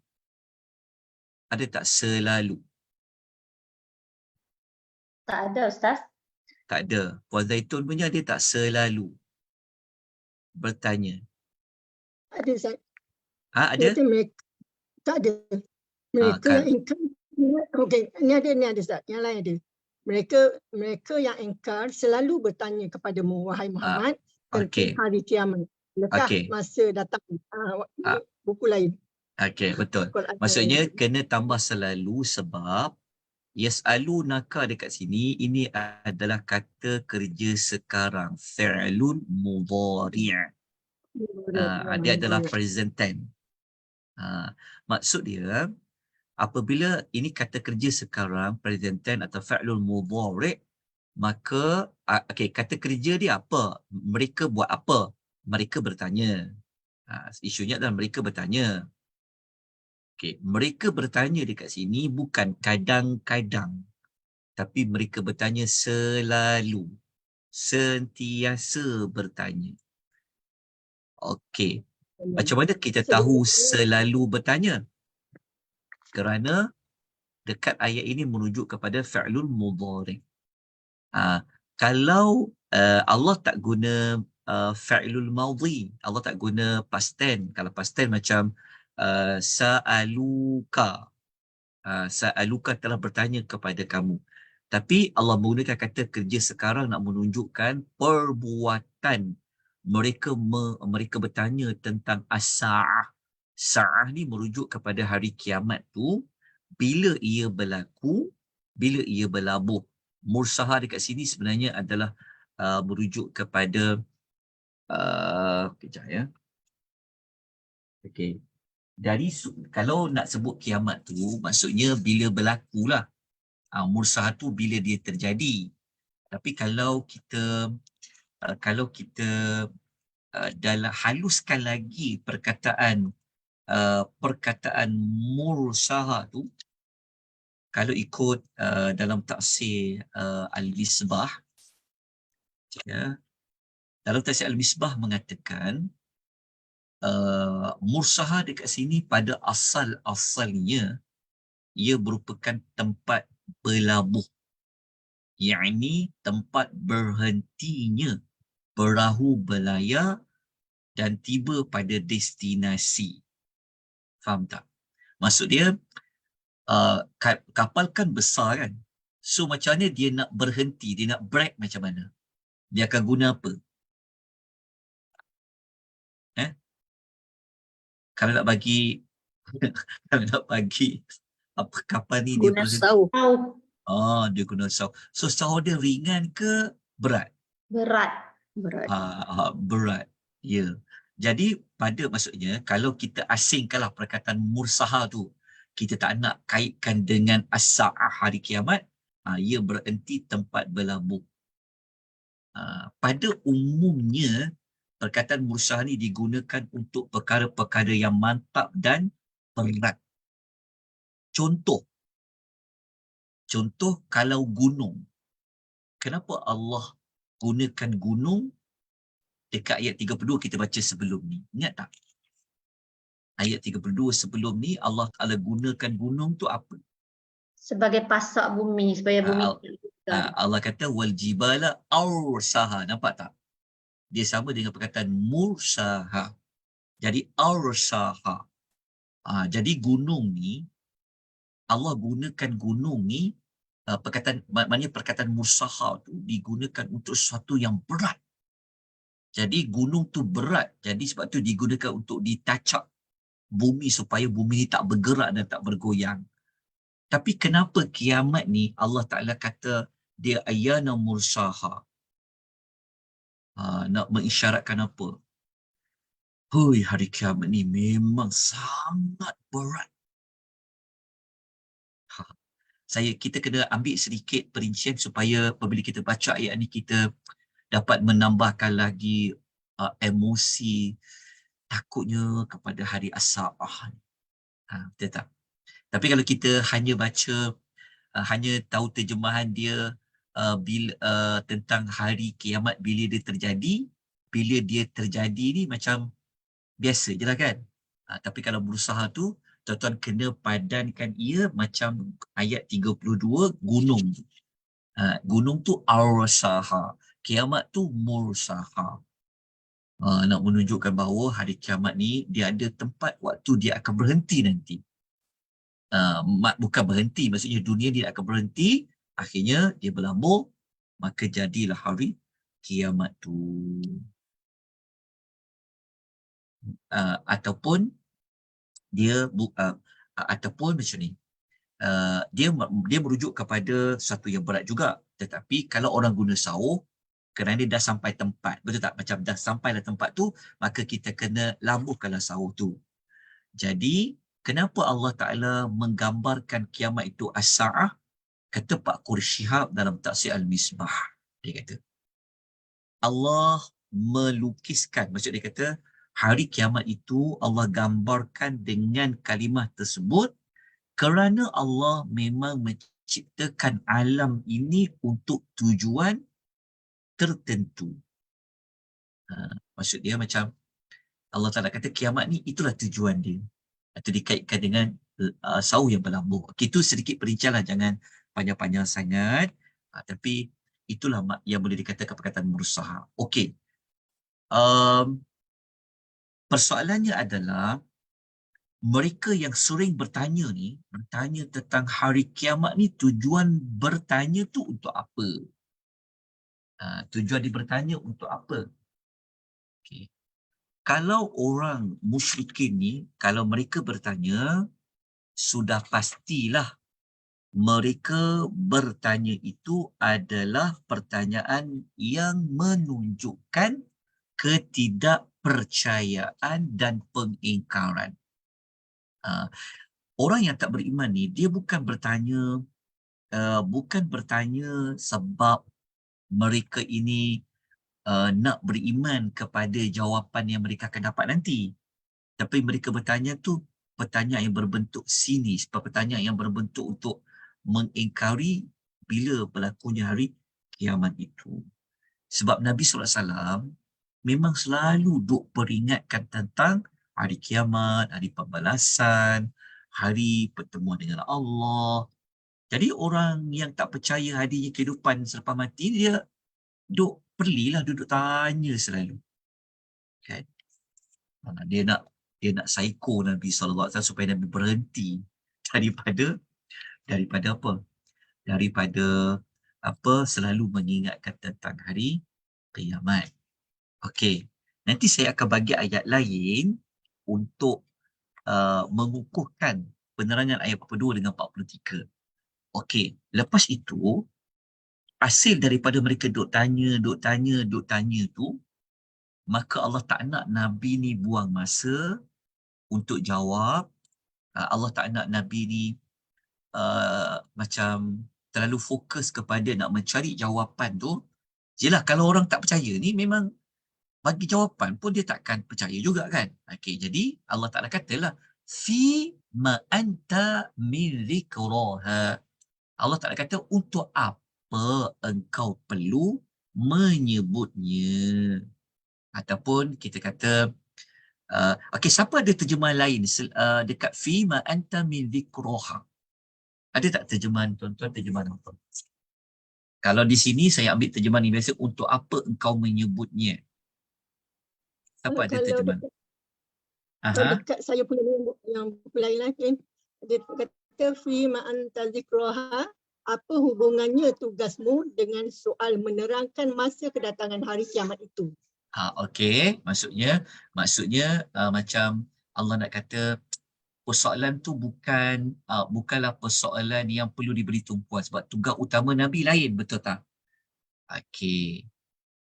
Ada tak selalu?
Tak ada Ustaz.
Tak ada. Puan Zaitun punya ada tak selalu? Bertanya.
Ada, Ustaz.
Ada?
Mereka, tak ada. Mereka
kan.
yang ingkar. Okey, ni ada Ustaz. Yang lain ada. Mereka yang ingkar selalu bertanya kepadamu, wahai Muhammad, tentang hari kiamat. Lekah masa datang. Buku lain.
Okey, betul. Maksudnya kena tambah selalu sebab yas'alunaka dekat sini ini adalah kata kerja sekarang. Fi'lun mudhari'. Dia adalah present tense. Maksud dia, apabila ini kata kerja sekarang, present tense atau fi'lul mudhari', maka kata kerja dia apa? Mereka buat apa? Mereka bertanya. Isunya adalah mereka bertanya. Okey, mereka bertanya dekat sini bukan kadang-kadang, tapi mereka bertanya selalu. Sentiasa bertanya. Okey. Macam mana kita tahu selalu bertanya? Kerana dekat ayat ini merujuk kepada fi'lul mudhari'. Kalau Allah tak guna fi'lul madhi, Allah tak guna past tense. Kalau past tense macam sa'aluka. Sa'aluka telah bertanya kepada kamu. Tapi Allah menggunakan kata kerja sekarang nak menunjukkan perbuatan. Mereka bertanya tentang as-sa'ah. Sa'ah ni merujuk kepada hari kiamat tu. Bila ia berlaku, bila ia berlabuh. Mursaha dekat sini sebenarnya adalah merujuk kepada kejap ya. Okey. Kalau nak sebut kiamat tu maksudnya bila berlakulah. Mursaha tu bila dia terjadi. Tapi kalau kita dalam haluskan lagi perkataan mursaha tu, kalau ikut dalam tafsir Al-Misbah, ya, dalam tafsir Al-Misbah mengatakan mursaha dekat sini pada asal-asalnya ia merupakan tempat berlabuh. Yakni tempat berhentinya perahu berlayar dan tiba pada destinasi. Faham tak? Maksud dia, kapal kan besar kan? So macam mana dia nak berhenti, dia nak break macam mana? Dia akan guna apa? Kalau nak bagi kalau nak bagi apa kapal ni dia
Guna
berhenti.
sau.
Dia guna sau. So sau dia ringan ke berat?
Berat.
Berat. Ya. Jadi maksudnya kalau kita asingkanlah perkataan mursaha tu, kita tak nak kaitkan dengan as-sa'ah, hari kiamat, ia berhenti tempat berlabuh. Pada umumnya perkataan mursaha ni digunakan untuk perkara-perkara yang mantap dan berat. Contoh kalau gunung. Kenapa Allah gunakan gunung dekat ayat 32 kita baca sebelum ni? Ingat tak? Ayat 32 sebelum ni Allah Ta'ala gunakan gunung tu apa?
Sebagai pasak bumi, supaya bumi
Allah kata wal jibala arsaha. Nampak tak? Dia sama dengan perkataan mursaha. Jadi arsaha. Jadi gunung ni, Allah gunakan gunung ni, maknanya perkataan mursaha tu digunakan untuk sesuatu yang berat. Jadi gunung tu berat. Jadi sebab tu digunakan untuk ditacak bumi supaya bumi ni tak bergerak dan tak bergoyang. Tapi kenapa kiamat ni Allah Ta'ala kata dia ayana mursaha? Nak mengisyaratkan apa? Hui, hari kiamat ni memang sangat berat. Kita kena ambil sedikit perincian supaya apabila kita baca ayat ni kita dapat menambahkan lagi emosi takutnya kepada hari as-sa'ah. Betul tak? Tapi kalau kita hanya baca, hanya tahu terjemahan dia tentang hari kiamat bila dia terjadi ni macam biasa je lah kan. Tapi kalau berusaha tu, tuan-tuan kena padankan ia macam ayat 32 gunung. Gunung tu arsaha. Kiamat tu mursaha. Nak menunjukkan bahawa hari kiamat ni dia ada tempat waktu dia akan berhenti nanti. Bukan berhenti, maksudnya dunia dia akan berhenti, akhirnya dia berlabuh, maka jadilah hari kiamat tu. Ataupun macam ni, dia merujuk kepada sesuatu yang berat juga. Tetapi kalau orang guna sauh, kerana dah sampai tempat, betul tak? Macam dah sampai lah tempat tu, maka kita kena labuhkanlah sauh tu. Jadi kenapa Allah Ta'ala menggambarkan kiamat itu as-sa'ah? Kata Pak Quraish Shihab dalam Tafsir Al-Misbah, dia kata Allah melukiskan, maksud dia kata hari kiamat itu Allah gambarkan dengan kalimah tersebut kerana Allah memang menciptakan alam ini untuk tujuan tertentu. Maksud dia macam Allah Ta'ala kata kiamat ni itulah tujuan dia. Atau dikaitkan dengan sauh yang berlabuh. Itu sedikit perincian lah, jangan panjang-panjang sangat. Tapi itulah yang boleh dikatakan perkataan berusaha. Okey. Persoalannya adalah mereka yang sering bertanya tentang hari kiamat ni, tujuan bertanya tu untuk apa? Tujuan dia bertanya untuk apa? Okay. Kalau orang musyrikin ni, kalau mereka bertanya, sudah pastilah mereka bertanya itu adalah pertanyaan yang menunjukkan ketidakpercayaan dan pengingkaran. Orang yang tak beriman ni, dia bukan bertanya sebab mereka ini nak beriman kepada jawapan yang mereka akan dapat nanti. Tapi mereka bertanya tu pertanyaan yang berbentuk sinis, pertanyaan yang berbentuk untuk mengingkari bila berlakunya hari kiamat itu. Sebab Nabi SAW memang selalu duk peringatkan tentang hari kiamat, hari pembalasan, hari pertemuan dengan Allah. Jadi orang yang tak percaya hadirnya kehidupan selepas mati, dia perlilah duduk tanya selalu. Kan? Dia nak psycho Nabi SAW supaya Nabi berhenti daripada apa? Daripada selalu mengingatkan tentang hari kiamat. Okey. Nanti saya akan bagi ayat lain untuk mengukuhkan penerangan ayat 42 dengan 43. Okey. Lepas itu, hasil daripada mereka duk tanya tu, maka Allah tak nak Nabi ni buang masa untuk jawab. Allah tak nak Nabi ni macam terlalu fokus kepada nak mencari jawapan tu. Yelah, kalau orang tak percaya ni memang bagi jawapan pun dia takkan percaya juga kan. Okey, jadi Allah Ta'ala katalah, fi ma anta min zikraha. Allah Ta'ala kata, untuk apa engkau perlu menyebutnya? Ataupun kita kata, okey, siapa ada terjemahan lain dekat fi ma anta min zikraha? Ada tak terjemahan tuan-tuan, terjemahan apa? Kalau di sini saya ambil terjemahan ni biasa, untuk apa engkau menyebutnya? Siapa ada terjemahan?
Kalau dekat saya punya yang lain lagi, dia kata fi ma anta zikraha, apa hubungannya tugasmu dengan soal menerangkan masa kedatangan hari kiamat itu?
Okey, maksudnya macam Allah nak kata persoalan tu bukanlah persoalan yang perlu diberi tumpuan, sebab tugas utama Nabi lain, betul tak? Okey.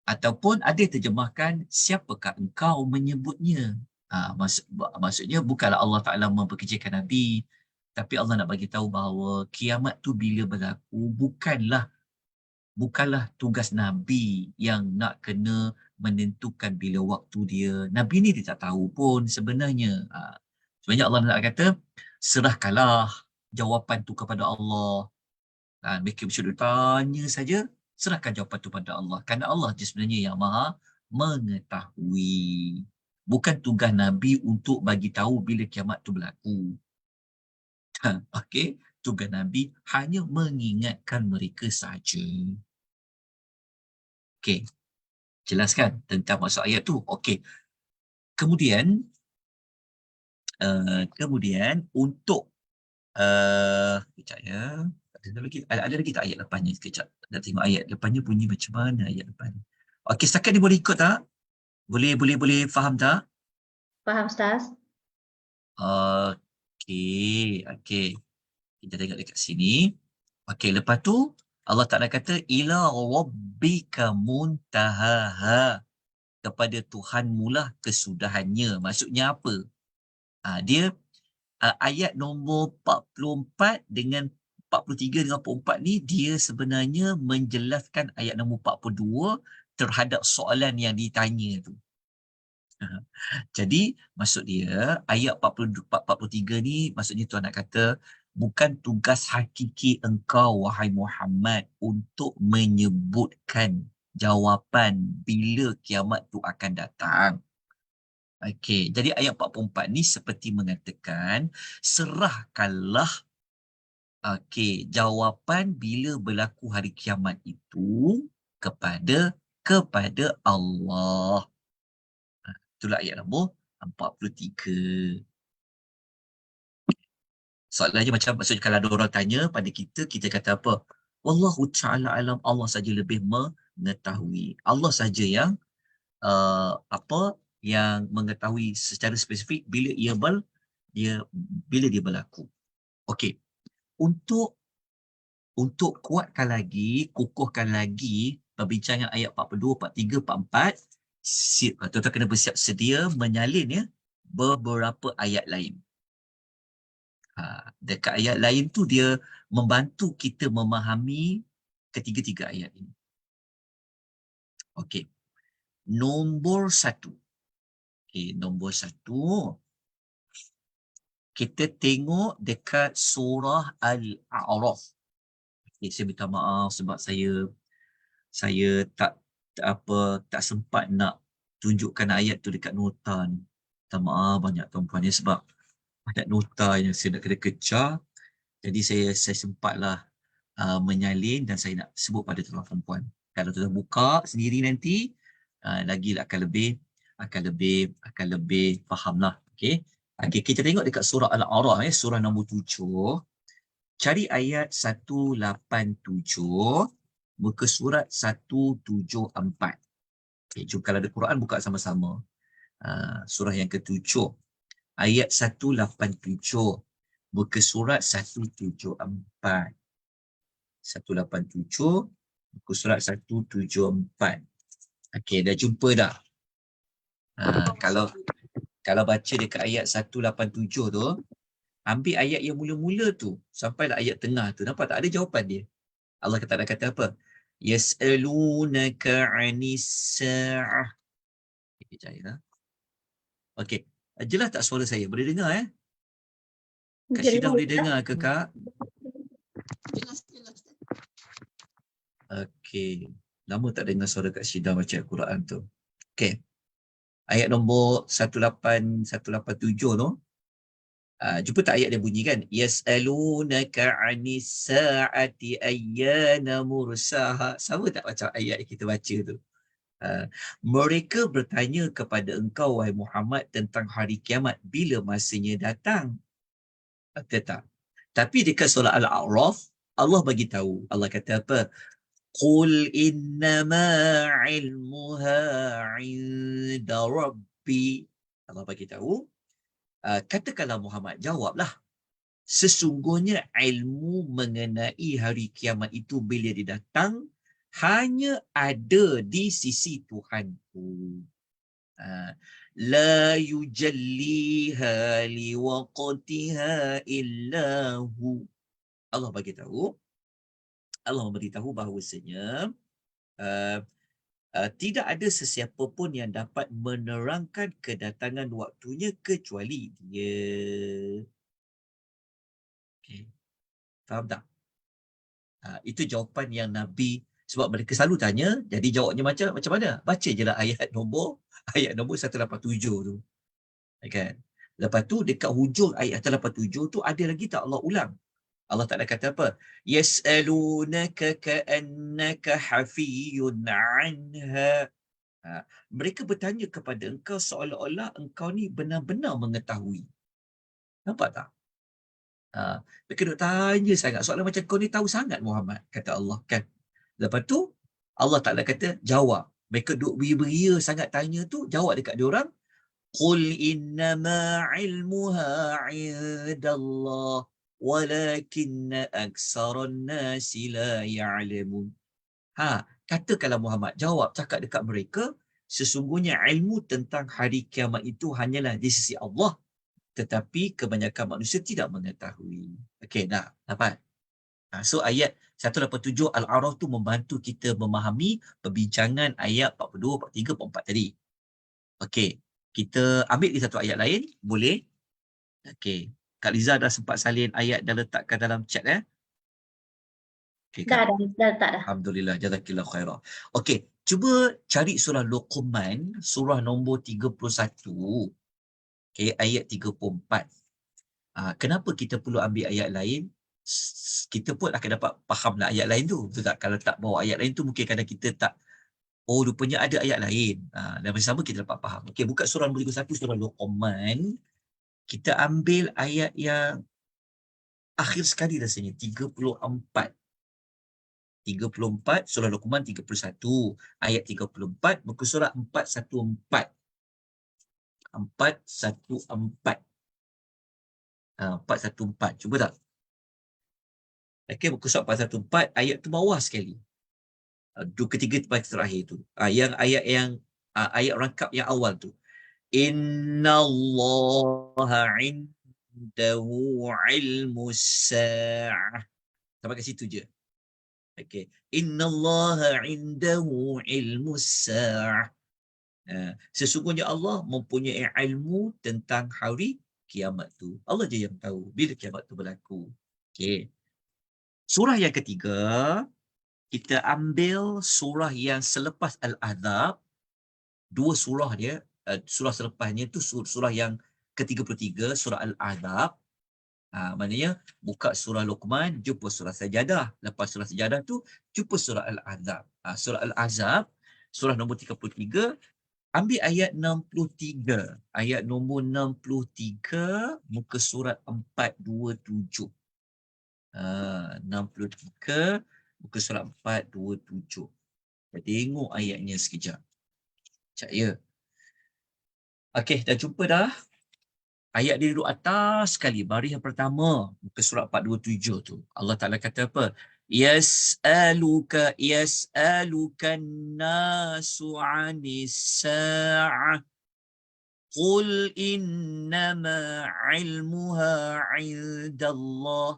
Ataupun ada terjemahkan, siapakah engkau menyebutnya? Maksudnya bukanlah Allah Ta'ala memperkecilkan Nabi, tapi Allah nak bagi tahu bahawa kiamat tu bila berlaku, bukanlah tugas Nabi yang nak kena menentukan bila waktu dia. Nabi ni dia tak tahu pun sebenarnya. Sebenarnya Allah nak kata, serahkanlah jawapan tu kepada Allah. Mereka bersyukur tanya saja, serahkan jawapan tu pada Allah. Kerana Allah je sebenarnya yang maha mengetahui. Bukan tugas Nabi untuk bagi tahu bila kiamat tu berlaku. Okey, tugas Nabi hanya mengingatkan mereka saja. Okey, jelaskan tentang maksud ayat tu. Okey. Kemudian untuk kejap ya. Ada lagi tak ayat lepannya? Sekejap. Nak tengok ayat lepannya bunyi macam mana ayat lepan. Okey, setakat ni boleh ikut tak? Boleh faham tak?
Faham, Ustaz?
Okey. Kita tengok dekat sini. Okey, lepas tu Allah Ta'ala kata, ila rabbika muntahaha. Kepada Tuhanmu lah kesudahannya. Maksudnya apa? Dia ayat nombor 44 dengan 43 dengan 44 ni, dia sebenarnya menjelaskan ayat nombor 42 terhadap soalan yang ditanya tu. Jadi maksud dia ayat 43 ni, maksudnya Tuhan nak kata, bukan tugas hakiki engkau wahai Muhammad untuk menyebutkan jawapan bila kiamat tu akan datang. Okey, jadi ayat 44 ni seperti mengatakan, serahkanlah jawapan bila berlaku hari kiamat itu kepada Allah. Itulah ayat nombor 43. Soalannya macam, maksudnya kalau ada orang tanya pada kita kata apa? Wallahu ta'ala alam, Allah saja lebih mengetahui. Allah saja yang yang mengetahui secara spesifik bila dia berlaku. Okey. Untuk kuatkan lagi, kukuhkan lagi perbincangan ayat 42, 43, 44, tuan-tuan kena bersiap sedia menyalin ya beberapa ayat lain. Dekat ayat lain tu dia membantu kita memahami ketiga-tiga ayat ini. Okey. Nombor 1. Nombor 1. Kita tengok dekat surah Al-A'raf. Saya minta maaf sebab saya tak sempat nak tunjukkan ayat tu dekat nota ni. Minta maaf banyak tuan-puan sebab banyak nota yang saya nak kena kejar. Jadi saya sempatlah menyalin dan saya nak sebut pada tuan perempuan. Kalau tuan buka sendiri nanti lagi akan lebih fahamlah. Okey. Okey, kita tengok dekat surah Al-A'raf surah nombor 7. Cari ayat 187 muka surat 174. Okay, jom kalau ada Quran buka sama-sama. Surah yang ke-7. Ayat 187 muka surat 174. 187 muka surat 174. Okey, dah jumpa dah? Kalau baca dekat ayat 187 tu, ambil ayat yang mula-mula tu sampailah ayat tengah tu, nampak tak ada jawapan dia? Allah kata apa? Yas'alunaka 'anis sa'ah. Okey, okey. Jelas tak suara saya? Boleh dengar Kak Syida boleh dengar ke Kak?
Jelas.
Okey. Lama tak dengar suara Kak Syida baca Al-Quran tu. Okey. Ayat nombor 187 tu. Jumpa tak ayat dia bunyi kan? Yas'alunaka 'anis sa'ati ayyana mursaha. Sama tak macam ayat kita baca tu? Mereka bertanya kepada engkau wahai Muhammad tentang hari kiamat, bila masanya datang. Betul tak? Tapi dekat surah Al-A'raf Allah bagi tahu. Allah kata apa? Qul innama 'ilmuha 'inda rabbi. Allah bagi tahu, katakanlah Muhammad, jawablah, sesungguhnya ilmu mengenai hari kiamat itu bila dia datang hanya ada di sisi Tuhanku. La yujalliha liwaqtiha illahu. Allah bagi tahu, Allah memberitahu bahawasanya tidak ada sesiapa pun yang dapat menerangkan kedatangan waktunya kecuali Dia. Okay. Faham tak? Itu jawapan yang Nabi, sebab mereka selalu tanya, jadi jawabnya macam mana? Baca je lah ayat nombor 187 tu. Kan? Lepas tu dekat hujung ayat 187 tu ada lagi tak Allah ulang? Allah Ta'ala kata apa? Yas'alunaka ka'annaka hafiyun anha. Mereka bertanya kepada engkau seolah-olah engkau ni benar-benar mengetahui. Nampak tak? Mereka duk tanya sangat. Soalan macam kau ni tahu sangat Muhammad, kata Allah kan. Lepas tu Allah Ta'ala kata jawab. Mereka duk beria sangat tanya tu, jawab dekat dia orang. Qul innama ilmuha 'indallah walakinna aksaran nasi la ya'lamun. Katakanlah Muhammad, jawab, cakap dekat mereka, sesungguhnya ilmu tentang hari kiamat itu hanyalah di sisi Allah, tetapi kebanyakan manusia tidak mengetahui. Okey, dah dapat. So ayat 187 Al-A'raf tu membantu kita memahami perbincangan ayat 42, 43, 44 tadi. Okey, kita ambil di satu ayat lain, boleh? Okey, Kak Liza dah sempat salin ayat dan letakkan dalam chat Okay,
dah letak dah.
Alhamdulillah, jazakillah khairah. Okey, cuba cari surah Luqman, surah nombor 31. Okey, ayat 34. Kenapa kita perlu ambil ayat lain? Kita pun akan dapat fahamlah ayat lain tu. Betul tak? Kalau tak bawa ayat lain tu, mungkin kadang kita tak, rupanya ada ayat lain. Dan bersama kita dapat faham. Okey, buka surah nombor 31, surah Luqman. Kita ambil ayat yang akhir sekali rasanya, 34. 34, surah Luqman 31, ayat 34, muka surat 414. 414. 414. Cuba tak? Okey, muka surat 414, ayat tu bawah sekali. Ketiga tempat terakhir tu. Yang ayat yang ayat rangkap yang awal tu. Innallaha indahu ilmus sa'ah. Sampai ke situ je. Okey. Innallaha indahu ilmus sa'ah. Sesungguhnya Allah mempunyai ilmu tentang hari kiamat tu. Allah je yang tahu bila kiamat tu berlaku. Okey. Surah yang ketiga, kita ambil surah yang selepas Al-Ahzab. Dua surah dia, surah selepasnya tu surah yang ke-33, surah Al-Ahzab. Maknanya buka surah Luqman, jumpa surah Sajadah. Lepas surah Sajadah tu, jumpa surah Al-Ahzab. Surah Al-Ahzab, surah nombor 33, ambil ayat 63. Ayat nombor 63, muka surat 427. 63, muka surat 427. Kita tengok ayatnya sekejap. Sekejap ya. Okey, dah jumpa dah. Ayat dia duduk atas sekali, baris yang pertama, muka surat 427 tu. Allah Ta'ala kata apa? Yas'aluka nasu 'anis sa'ah. Qul innama 'ilmuha 'indallah.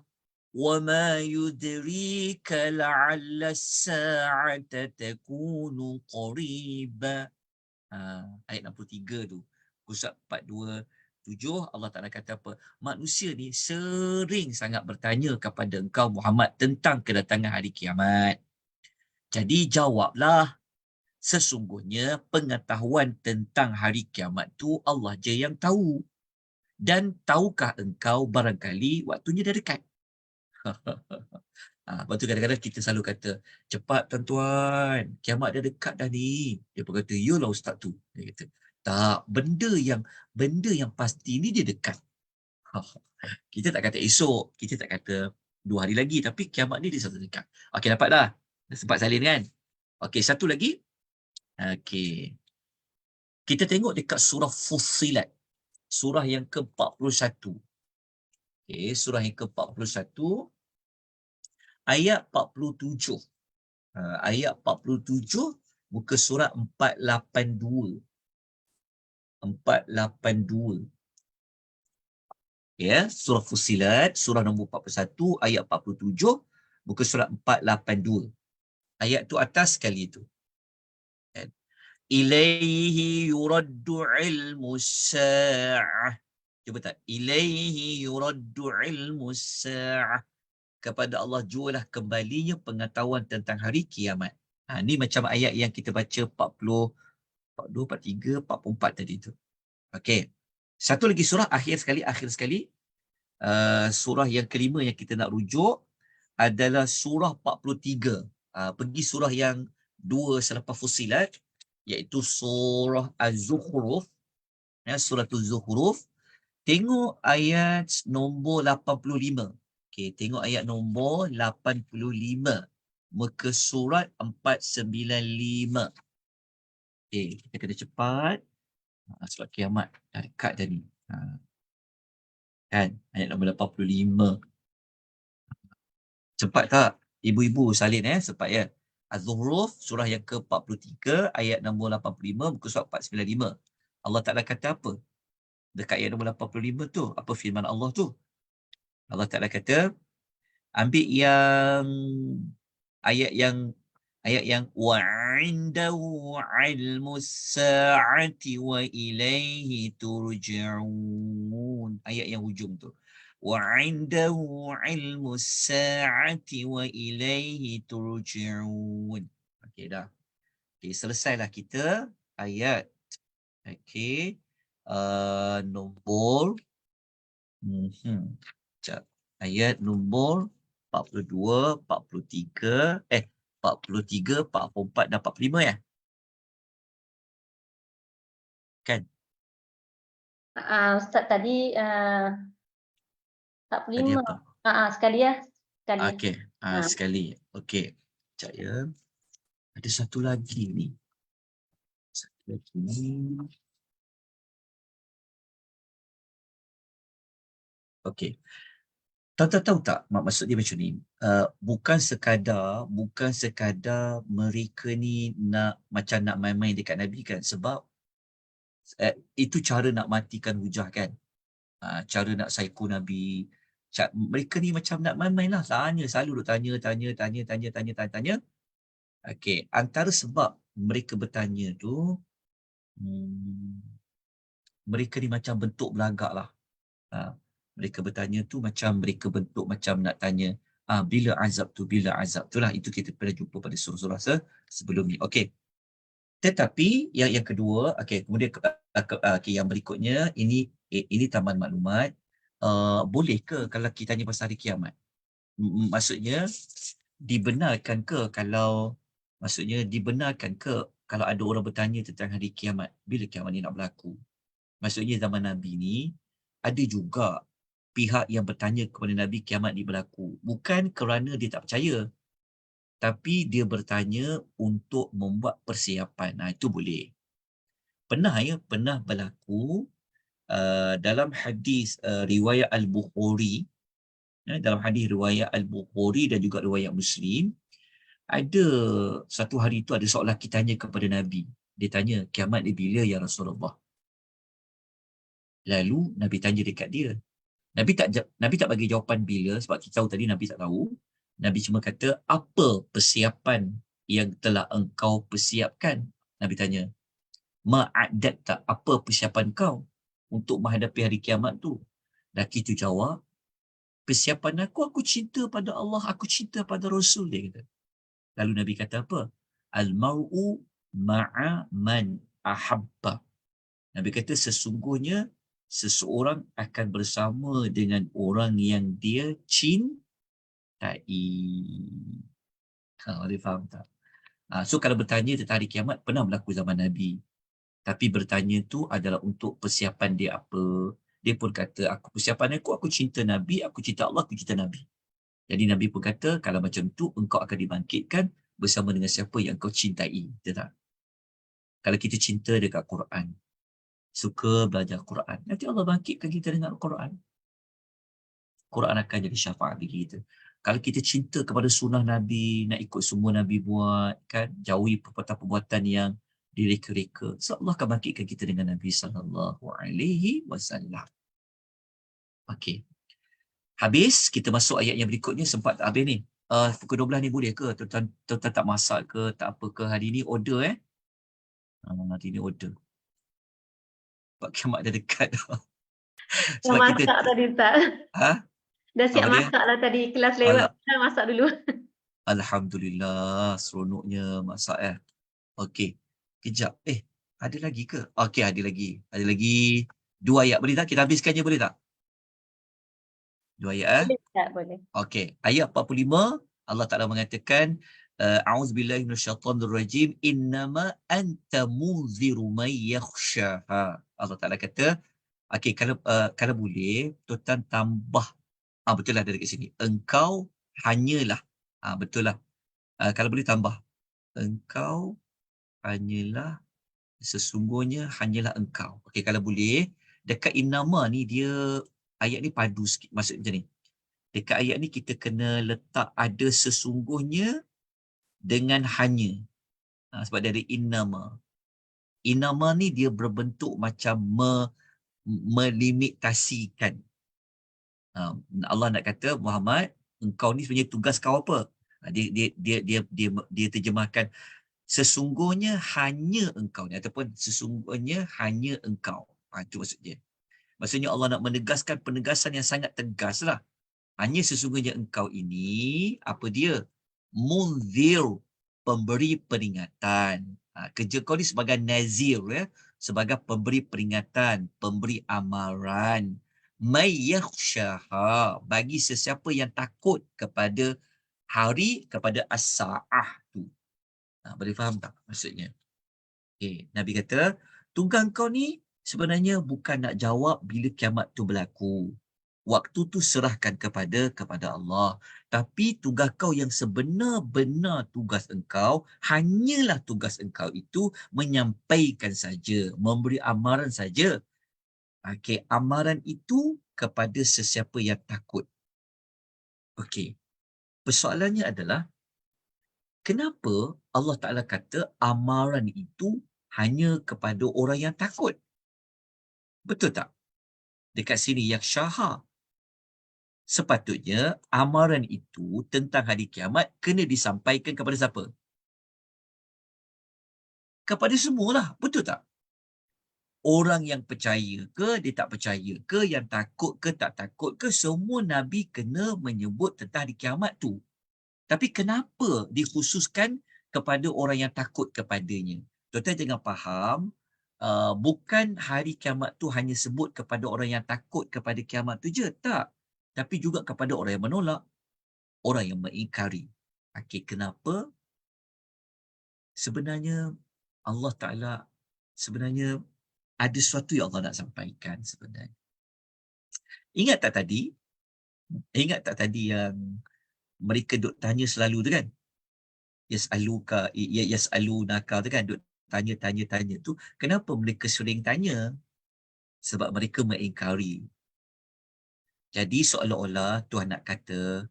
Wa ma yudrika la'alla as-sa'ata takunu qariba. Ayat 63 tu. Muka surat 427, Allah Ta'ala kata apa? Manusia ni sering sangat bertanya kepada engkau Muhammad tentang kedatangan hari kiamat. Jadi jawablah, sesungguhnya pengetahuan tentang hari kiamat tu Allah je yang tahu. Dan tahukah engkau barangkali waktunya dah dekat? Lepas tu kadang-kadang kita selalu kata, cepat tuan-tuan, kiamat dah dekat dah ni. Dia pun kata, yolah ustaz tu. Dia kata, tak, benda yang pasti ni dia dekat. Kita tak kata esok, kita tak kata 2 hari lagi, tapi kiamat ni dia satu dekat. Okey, dapat dah. Dah sempat salin kan? Okey, satu lagi. Okey. Kita tengok dekat surah Fussilat. Surah yang ke-41. Okey, surah yang ke-41. Ayat 47. Ayat 47, muka surat 482. 482. Ya, surah Fussilat, surah nombor 41, ayat 47, muka surat 482. Ayat tu atas sekali tu. Ilaihi yuraddu ilmu sa'ah. Cuba tak? Ilaihi yuraddu ilmu sa'ah. Kepada Allah jualah kembalinya pengetahuan tentang hari kiamat. Ni macam ayat yang kita baca 40, 42, 43, 44 tadi tu. Okey. Satu lagi surah akhir sekali. Surah yang kelima yang kita nak rujuk adalah surah 43. Pergi surah yang 2 selepas Fussilat, iaitu surah Az-Zukhruf. Ya, surah Az-Zukhruf. Tengok ayat nombor 85. Okey, tengok ayat nombor 85. Muka surat 495. Okey, kita kena cepat. Sebab kiamat dah dekat dah ni. Kan? Ayat nombor 85. Cepat tak? Ibu-ibu salin cepat ya. Az-Zuhruf, surah yang ke-43, ayat nombor 85, muka surat 495. Allah Ta'ala kata apa? Dekat ayat nombor 85 tu, apa firman Allah tu? Allah Ta'ala kata, ambil yang ayat yang wa 'indahu 'ilmus sa'ati wa ilaihi turja'un. Ayat yang hujung tu. Wa 'indahu 'ilmus sa'ati wa ilaihi turja'un. Okey dah. Okey, selesailah kita ayat. Okey. Nombor ayat nombor 42, 43, 43, 44 dan 45 ya? Kan?
Ustaz tadi 45. Sekali ya. Sekali.
Okey. Sekali. Okey. Sekejap ya. Ada satu lagi ni. Okey. Tahu tak maksud dia macam ni? Bukan sekadar mereka ni nak macam nak main-main dekat Nabi kan, sebab itu cara nak matikan hujah kan. Cara nak psycho Nabi. Mereka ni macam nak main-main lah. Selalu duk tanya. Okey, antara sebab mereka bertanya tu, mereka ni macam bentuk belagak lah. Mereka bertanya tu macam mereka bentuk macam nak tanya, bila azab tu lah. Itu kita pernah jumpa pada surah-surah sebelum ni. Okey. Tetapi yang kedua, okey, kemudian yang berikutnya ini tambahan maklumat. boleh ke kalau kita tanya pasal hari kiamat? Maksudnya dibenarkan ke kalau ada orang bertanya tentang hari kiamat, bila kiamat ni nak berlaku? Maksudnya zaman Nabi ni ada juga pihak yang bertanya kepada Nabi kiamat ni berlaku. Bukan kerana dia tak percaya, tapi dia bertanya untuk membuat persiapan. Itu boleh. Pernah berlaku dalam hadis riwayat Al-Bukhari, dalam hadis riwayat Al-Bukhari dan juga riwayat Muslim, ada satu hari itu ada seorang lelaki tanya kepada Nabi. Dia tanya, kiamat ni bila ya Rasulullah? Lalu Nabi tanya dekat dia. Nabi tak bagi jawapan bila, sebab kita tahu tadi Nabi tak tahu. Nabi cuma kata, apa persiapan yang telah engkau persiapkan? Nabi tanya, ma'adat tak? Apa persiapan kau untuk menghadapi hari kiamat tu? Lelaki tu jawab, persiapan aku cinta pada Allah, aku cinta pada Rasul, dia kata. Lalu Nabi kata apa? Al-mar'u ma'a man ahabba. Nabi kata sesungguhnya seseorang akan bersama dengan orang yang dia cintai. Boleh faham tak? So kalau bertanya tentang hari kiamat, pernah berlaku zaman Nabi. Tapi bertanya tu adalah untuk persiapan dia apa. Dia pun kata, persiapan aku cinta Nabi, aku cinta Allah, aku cinta Nabi. Jadi Nabi pun kata, kalau macam tu, engkau akan dibangkitkan bersama dengan siapa yang kau cintai. Betul tak? Kalau kita cinta dekat Quran, suka belajar Quran, nanti Allah bangkitkan kita dengan Quran. Quran akan jadi syafaat bagi kita. Kalau kita cinta kepada sunnah Nabi, nak ikut semua Nabi buat, kan, jauhi perbuatan-perbuatan yang direka-reka, so Allah akan bangkitkan kita dengan Nabi SAW. Okey. Habis, kita masuk ayat yang berikutnya. Sempat tak habis ni? Pukul 12 ni boleh ke? Tuan-tuan tak masak ke? Tak apa ke? Hari ni order hari ni order. Sebab kiamat dah dekat dah.
Sebab masak kita tadi Ustaz. Dah siap masak lah tadi. Kelas lewat. Dah masak dulu.
Alhamdulillah. Seronoknya masak Okey. Kejap. Ada lagi ke? Okey, ada lagi. Ada lagi 2 ayat. Boleh tak? Kita habiskannya boleh tak? 2 ayat
Boleh tak? Boleh.
Okey. Ayat 45. Allah Ta'ala mengatakan, A'udzubillahi minasyaitonirrajim, innama anta munziru man yakhshaha. Allah Ta'ala kata, okey, kalau boleh, tuan tambah. Betul lah dari kat sini. Engkau hanyalah. Betul lah. Kalau boleh tambah. Engkau hanyalah, sesungguhnya hanyalah engkau. Okey, kalau boleh, dekat innama ni dia, ayat ni padu sikit. Maksud macam ni. Dekat ayat ni kita kena letak ada sesungguhnya dengan hanya. Sebab dari innama. Innama ni dia berbentuk macam melimitasikan. Allah nak kata, Muhammad, engkau ni sebenarnya tugas kau apa? Dia terjemahkan sesungguhnya hanya engkau ni, ataupun sesungguhnya hanya engkau. Itu maksudnya. Maksudnya Allah nak menegaskan penegasan yang sangat tegas lah. Hanya sesungguhnya engkau ini, apa dia? Munzir, pemberi peringatan. Kerja kau ni sebagai nazir, sebagai pemberi peringatan, pemberi amaran. May yakhshaha, bagi sesiapa yang takut kepada hari, kepada as-sa'ah tu. Boleh faham tak maksudnya? Okay. Nabi kata, tugas kau ni sebenarnya bukan nak jawab bila kiamat tu berlaku. Waktu tu serahkan kepada Allah. Tapi tugas kau yang sebenar-benar tugas engkau, hanyalah tugas engkau itu menyampaikan saja, memberi amaran saja. Okey, amaran itu kepada sesiapa yang takut. Okey. Persoalannya adalah, kenapa Allah Ta'ala kata amaran itu hanya kepada orang yang takut? Betul tak? Dekat sini yakhshaha. Sepatutnya amaran itu tentang hari kiamat kena disampaikan kepada siapa? Kepada semualah, betul tak? Orang yang percaya ke, dia tak percaya ke, yang takut ke, tak takut ke, semua Nabi kena menyebut tentang hari kiamat tu. Tapi kenapa dikhususkan kepada orang yang takut kepadanya? Tuan-tuan jangan faham, bukan hari kiamat tu hanya sebut kepada orang yang takut kepada kiamat tu je, tak. Tapi juga kepada orang yang menolak, orang yang mengingkari. Okey, kenapa? Sebenarnya Allah Ta'ala sebenarnya ada sesuatu yang Allah nak sampaikan sebenarnya. Ingat tak tadi? Ingat tak tadi yang mereka duk tanya selalu tu kan? Yas'alunaka tu kan? Duk tanya tu. Kenapa mereka sering tanya? Sebab mereka mengingkari. Jadi seolah-olah Tuhan nak kata,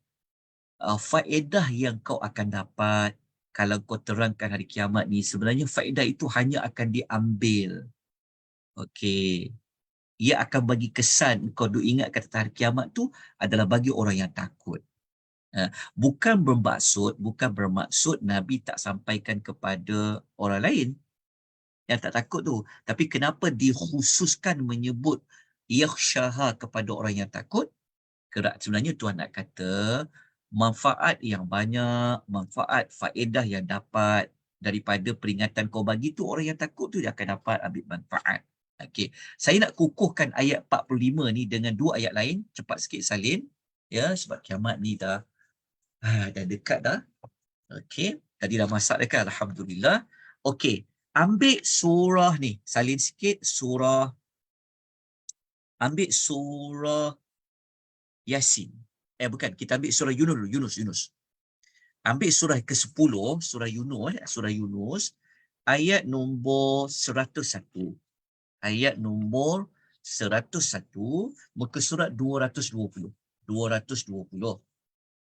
faedah yang kau akan dapat kalau kau terangkan hari kiamat ni, sebenarnya faedah itu hanya akan diambil. Okey. Ia akan bagi kesan kau duk ingat kata hari kiamat tu adalah bagi orang yang takut. Bukan bermaksud Nabi tak sampaikan kepada orang lain yang tak takut tu. Tapi kenapa dikhususkan menyebut yakhshaha kepada orang yang takut? Kerana sebenarnya Tuhan nak kata manfaat yang banyak, faedah yang dapat daripada peringatan kau bagi tu, orang yang takut tu dia akan dapat ambil manfaat. Okey, saya nak kukuhkan ayat 45 ni dengan dua ayat lain. Cepat sikit salin. Ya, sebab kiamat ni dah dekat dah. Okey, tadi dah masak dah kan? Alhamdulillah. Okey, ambil surah ni. Salin sikit ambil surah Yasin. Bukan, kita ambil surah Yunus. Ambil surah ke-10, surah Yunus, ayat nombor 101. Ayat nombor 101, muka surat 220.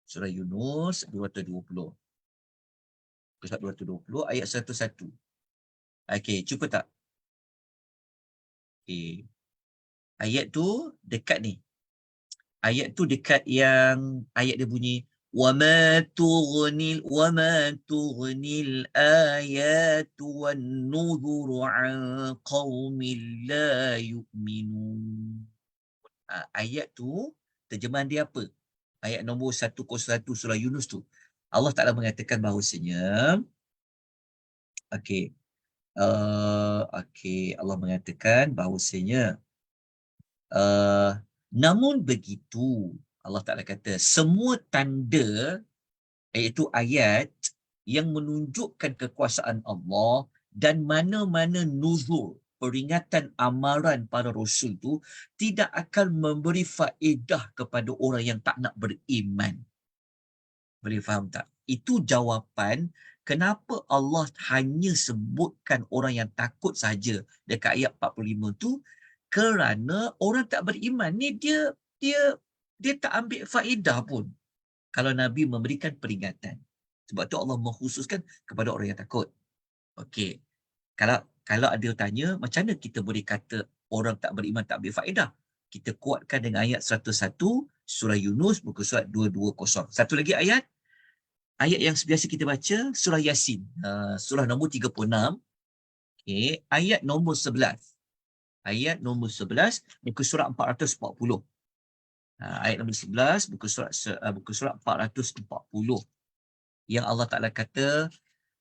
Surah Yunus 220. Muka surat 220, ayat 101. Okey, cuba tak? Okey. Ayat tu dekat ni. Ayat tu dekat yang ayat dia bunyi وَمَا تُغْنِي الْآيَاتُ وَالنُّذُرُ عَنْ قَوْمٍ لَا يُؤْمِنُونَ. Ayat tu terjemahan dia apa? Ayat nombor 101 surah Yunus tu. Allah Ta'ala mengatakan bahawasanya Allah mengatakan bahawasanya namun begitu, Allah Ta'ala kata, semua tanda, iaitu ayat yang menunjukkan kekuasaan Allah dan mana-mana nuzul, peringatan amaran para rasul tu tidak akan memberi faedah kepada orang yang tak nak beriman. Boleh faham tak? Itu jawapan kenapa Allah hanya sebutkan orang yang takut saja dekat ayat 45 tu, kerana orang tak beriman ni dia tak ambil faedah pun kalau Nabi memberikan peringatan. Sebab tu Allah mengkhususkan kepada orang yang takut. Okey. Kalau ada tanya, macam mana kita boleh kata orang tak beriman tak ambil faedah? Kita kuatkan dengan ayat 101 surah Yunus muka surat 220. Satu lagi ayat yang biasa kita baca, surah Yasin, surah nombor 36. Okey, ayat nombor 11. Ayat nombor 11 muka surat 440. Ayat nombor 11 muka surat 440. Yang Allah Ta'ala kata,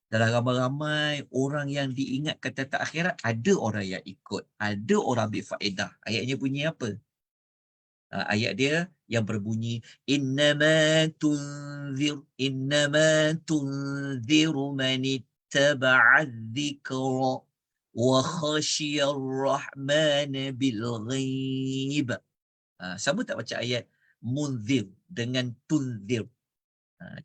dalam ramai-ramai orang yang diingat kata tak akhirat, ada orang yang ikut, ada orang ambil faedah. Ayatnya bunyi apa? Ayat dia yang berbunyi innama tunziru man ittaba'a dzikra wa khashiyar rahman bil ghaib. Sama tak baca ayat munzir dengan tunzir?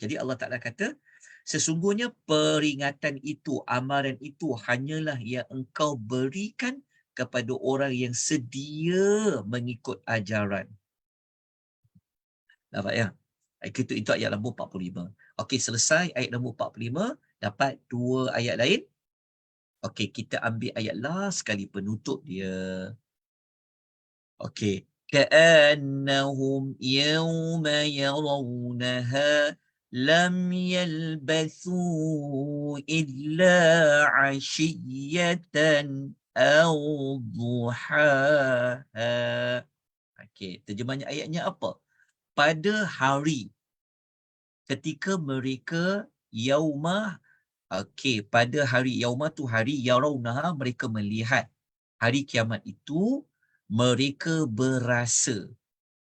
Jadi Allah Ta'ala kata, sesungguhnya peringatan itu, amaran itu hanyalah yang engkau berikan kepada orang yang sedia mengikut ajaran. Nampak ya? Itu ayat nombor 45. Okey, selesai ayat nombor 45, dapat dua ayat lain. Okey, kita ambil ayat last sekali penutup dia. Okey. كأنهم يوم يرونها لم يلبثوا إلا عشية أو ضحاها. Okey, terjemahnya ayatnya apa? Pada hari ketika mereka yauma, pada hari yauma tu hari yarawnaha, mereka melihat hari kiamat itu mereka berasa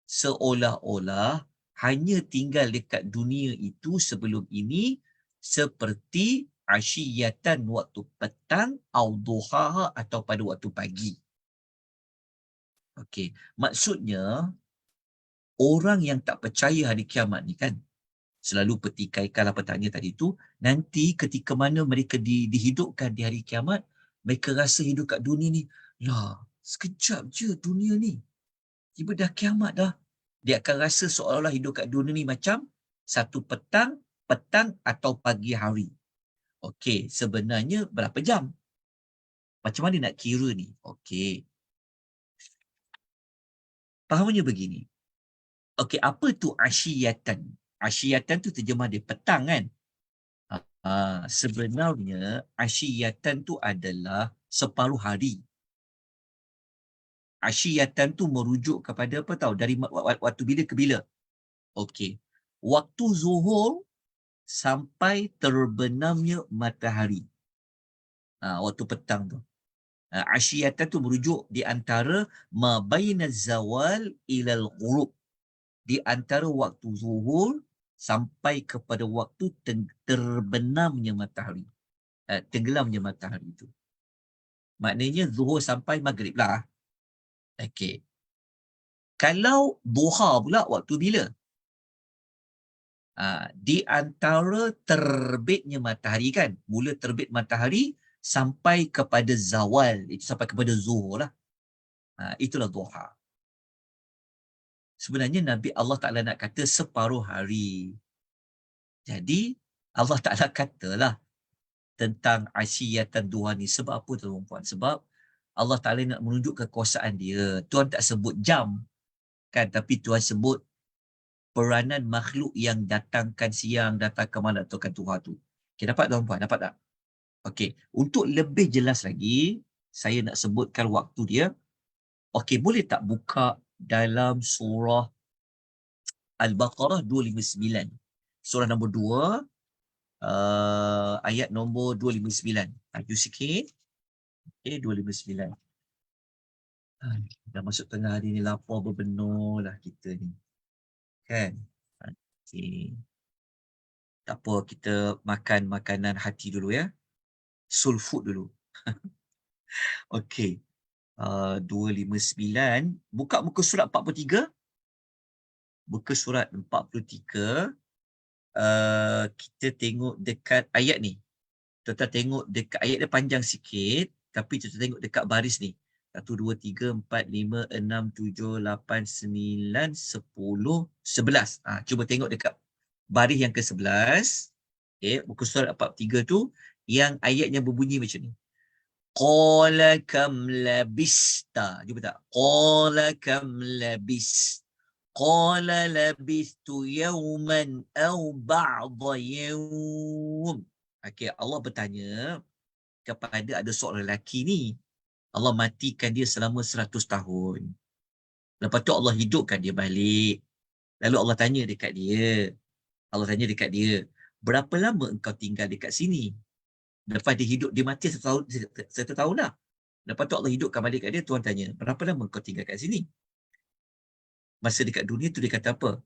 seolah-olah hanya tinggal dekat dunia itu sebelum ini seperti asyiyatan waktu petang atau duha atau pada waktu pagi. Okey, maksudnya orang yang tak percaya hari kiamat ni kan selalu petikaikan apa tanya tadi tu, nanti ketika mana mereka dihidupkan di hari kiamat, mereka rasa hidup kat dunia ni, lah sekejap je dunia ni, tiba dah kiamat dah. Dia akan rasa seolah-olah hidup kat dunia ni macam satu petang atau pagi hari. Okey, sebenarnya berapa jam? Macam mana nak kira ni? Okey. Fahamnya begini. Okey, apa tu asyiyatan? Asyiyatan tu terjemah dia petang kan? Sebenarnya asyiyatan tu adalah separuh hari. Asyiyatan tu merujuk kepada apa tahu? Dari waktu bila ke bila? Okey. Waktu zuhur sampai terbenamnya matahari. Waktu petang tu. Asyiyatan tu merujuk di antara ma bainaz zawal ilal ghurub. Di antara waktu zuhur sampai kepada waktu terbenamnya matahari. Tenggelamnya matahari itu. Maknanya zuhur sampai maghrib lah. Okey. Kalau duha pula waktu bila? Di antara terbitnya matahari kan. Mula terbit matahari sampai kepada zawal. Itu sampai kepada zuhur lah. Itulah duha. Sebenarnya Nabi Allah Ta'ala nak kata separuh hari. Jadi Allah Ta'ala katalah tentang asyiyatan duha ni. Sebab apa tuan-tuan? Sebab Allah Ta'ala nak menunjuk kekuasaan dia. Tuhan tak sebut jam kan, tapi Tuhan sebut peranan makhluk yang datangkan siang, datangkan malam, datangkan duha tu. Okay, dapat tuan-tuan? Dapat tak? Okey, untuk lebih jelas lagi, saya nak sebutkan waktu dia. Okey, boleh tak buka dalam surah Al-Baqarah 259. Surah nombor 2, ayat nombor 259. Laju sikit. Okey, 259. Dah masuk tengah hari ni, lapar berbenar lah kita ni. Kan? Okey. Tak apa, kita makan makanan hati dulu ya. Soul food dulu. Okey. 259. Buka muka surat 43. Buka surat 43. Kita tengok dekat ayat ni. Kita tengok dekat ayat dia panjang sikit. Tapi kita tengok dekat baris ni. 1, 2, 3, 4, 5, 6, 7, 8, 9, 10, 11. Cuba tengok dekat baris yang ke-11. Okay, muka surat 43 tu. Yang ayatnya berbunyi macam ni. Qala kam labista. Cuba tak? Qala kam labis. Qala labistu yawman aw ba'da yawm. Okey, Allah bertanya kepada ada seorang lelaki ni. Allah matikan dia selama 100 tahun. Lepas tu Allah hidupkan dia balik. Lalu Allah tanya dekat dia. Berapa lama engkau tinggal dekat sini? Lepas dia hidup, dia mati 1 tahun dah. Lepas tu Allah hidupkan balik kat dia, Tuhan tanya, berapa lama kau tinggal kat sini? Masa dekat dunia tu dia kata apa?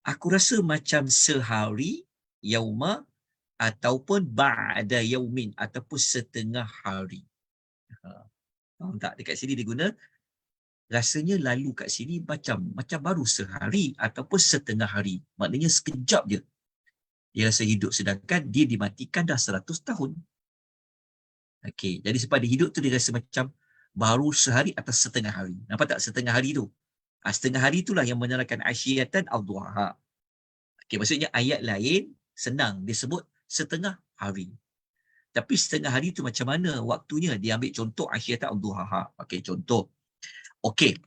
Aku rasa macam sehari, yauma, ataupun ba'da yaumin, ataupun setengah hari. Faham tak? Dekat sini dia guna, rasanya lalu kat sini macam baru sehari, ataupun setengah hari. Maknanya sekejap je. Dia rasa hidup, sedangkan dia dimatikan dah 100 tahun. Okey, jadi sebab dia hidup tu dia rasa macam baru sehari atau setengah hari. Nampak tak setengah hari tu? Setengah hari itulah yang menyalakan asyiyatan al-duha. Okey, maksudnya ayat lain senang disebut setengah hari. Tapi setengah hari tu macam mana waktunya? Dia ambil contoh asyiyatan al-duha. Okey, contoh. Okey.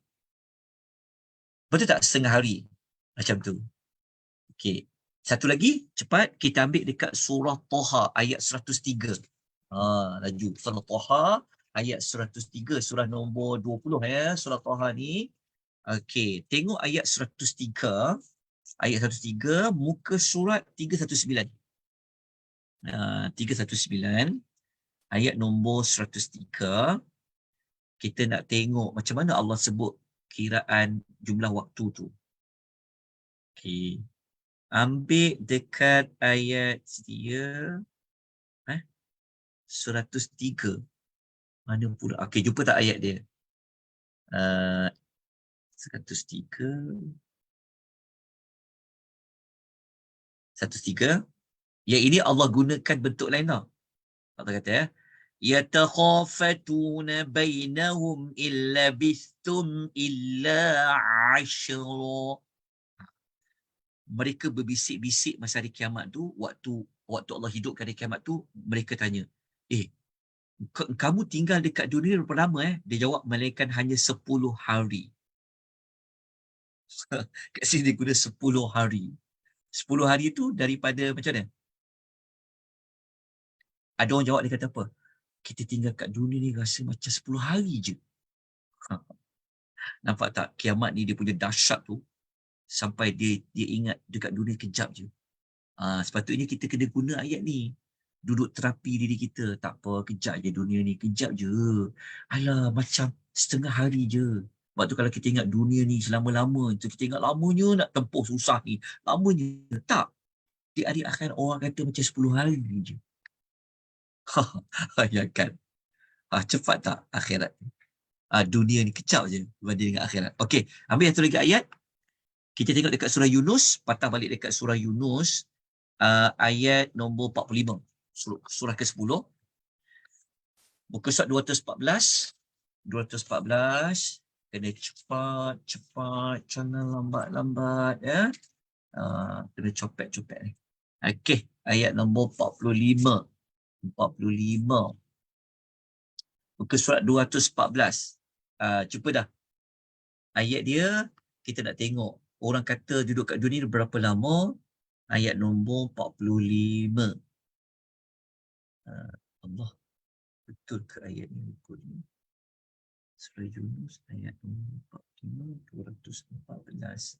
Betul tak setengah hari? Macam tu. Okey. Satu lagi, cepat kita ambil dekat surah Taha ayat 103. Laju. Surah Taha ayat 103, surah nombor 20 ya, surah Taha ni. Okey, tengok ayat 103. Ayat 103, muka surat 319. 319, ayat nombor 103. kita nak tengok macam mana Allah sebut kiraan jumlah waktu tu. Okey. Ambil dekat ayat dia 103. Mana pula? Okey, jumpa tak ayat dia? 103. 103. Yang ini Allah gunakan bentuk lain tau. Allah kata ya. Yatakhafatuna bainahum illa bistum illa 10. Mereka berbisik-bisik masa hari kiamat tu, waktu Allah hidupkan hari kiamat tu, mereka tanya, kamu tinggal dekat dunia berapa lama? Dia jawab, melainkan hanya 10 hari. Kat sini dia guna 10 hari. 10 hari tu daripada macam mana? Ada orang jawab, dia kata apa? Kita tinggal kat dunia ni rasa macam 10 hari je. Nampak tak? Kiamat ni dia punya dahsyat tu. Sampai dia ingat dekat dunia kejap je. Sepatutnya kita kena guna ayat ni. Duduk terapi diri kita. Tak apa, kejap je dunia ni. Kejap je. Alah, macam setengah hari je. Sebab tu kalau kita ingat dunia ni selama-lama, kita ingat lamanya nak tempuh susah ni. Lamanya. Tak. Di hari akhir orang kata macam 10 hari je. Ya kan? Cepat tak akhirat? Dunia ni kejap je berbanding dengan akhirat. Okey, ambil satu lagi ayat. Kita tengok dekat surah Yunus, patah balik dekat surah Yunus, ayat nombor 45. Surah ke-10. Muka surat 214. 214. Kena cepat, jangan lambat-lambat ya. Kena copet-copet ni. Okey, ayat nombor 45. 45. Muka surat 214. Cuba dah. Ayat dia, kita nak tengok. Orang kata duduk kat dunia berapa lama? Ayat nombor 45. Allah. Betul ke ayat ni? Surah Yunus ayat nombor 45, 214.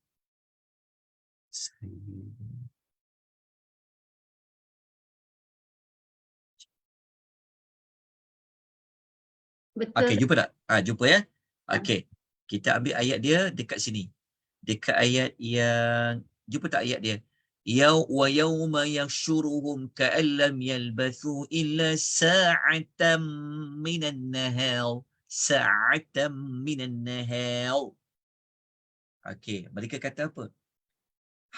Betul.
Okey, jumpa tak? Jumpa ya? Okey. Kita ambil ayat dia dekat sini. Dekat ayat yang, jumpa tak ayat dia? Wa yawma yahsyuruhum ka'an lam yalbathu illa sa'atan minan nahar. Sa'atan minan nahar. Okey, mereka kata apa?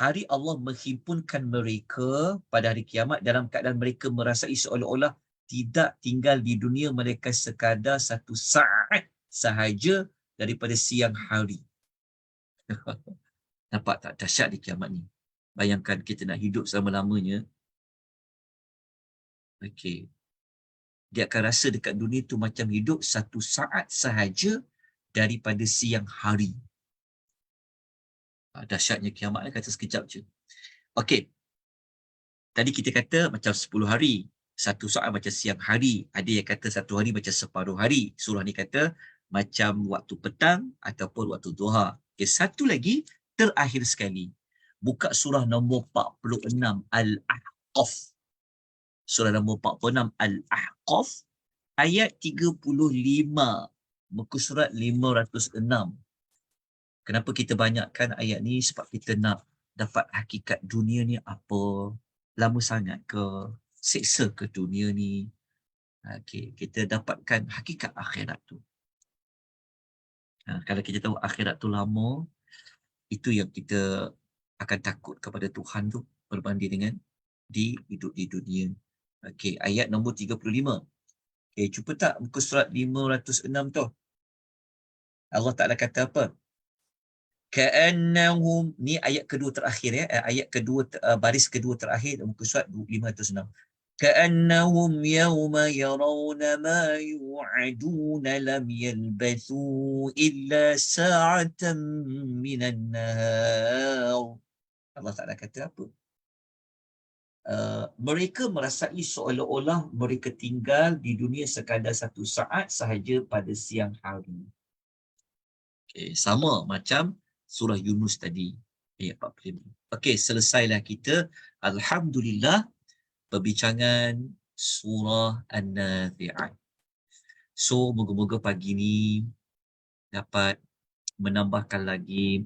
Hari Allah menghimpunkan mereka pada hari kiamat dalam keadaan mereka merasai seolah-olah tidak tinggal di dunia mereka sekadar satu saat sahaja daripada siang hari. Nampak tak dahsyat di kiamat ni? Bayangkan kita nak hidup selama-lamanya. Okey. Dia akan rasa dekat dunia tu macam hidup satu saat sahaja daripada siang hari. Dahsyatnya kiamat ni kata sekejap je. Okey. Tadi kita kata macam 10 hari. Satu saat macam siang hari. Ada yang kata satu hari macam separuh hari. Surah ni kata macam waktu petang ataupun waktu duha. Okay, satu lagi terakhir sekali. Buka surah nombor 46 Al-Ahqaf. Surah nombor 46 Al-Ahqaf ayat 35. Muka surat 506. Kenapa kita banyakkan ayat ni? Sebab kita nak dapat hakikat dunia ni apa. Lama sangat ke? Seksa ke dunia ni? Okay, kita dapatkan hakikat akhirat tu. Kalau kita tahu akhirat tu lama, itu yang kita akan takut kepada Tuhan tu berbanding dengan hidup di dunia. Okey, ayat nombor 35. Okey, cuba tak muka surat 506 tu. Allah Ta'ala kata apa? Ka'annahum, ni ayat kedua terakhir ya, ayat kedua, baris kedua terakhir muka surat 506. كأنهم يوم يرون ما يوعدون لم يلبثوا إلا ساعة من النهار. Allah Ta'ala kata apa? Mereka merasai seolah-olah mereka tinggal di dunia sekadar satu saat sahaja pada siang hari. Okay, sama macam surah Yunus tadi. Ayat 45. Okey, selesailah kita. Alhamdulillah. Perbincangan surah An-Nazi'at. So moga-moga pagi ni dapat menambahkan lagi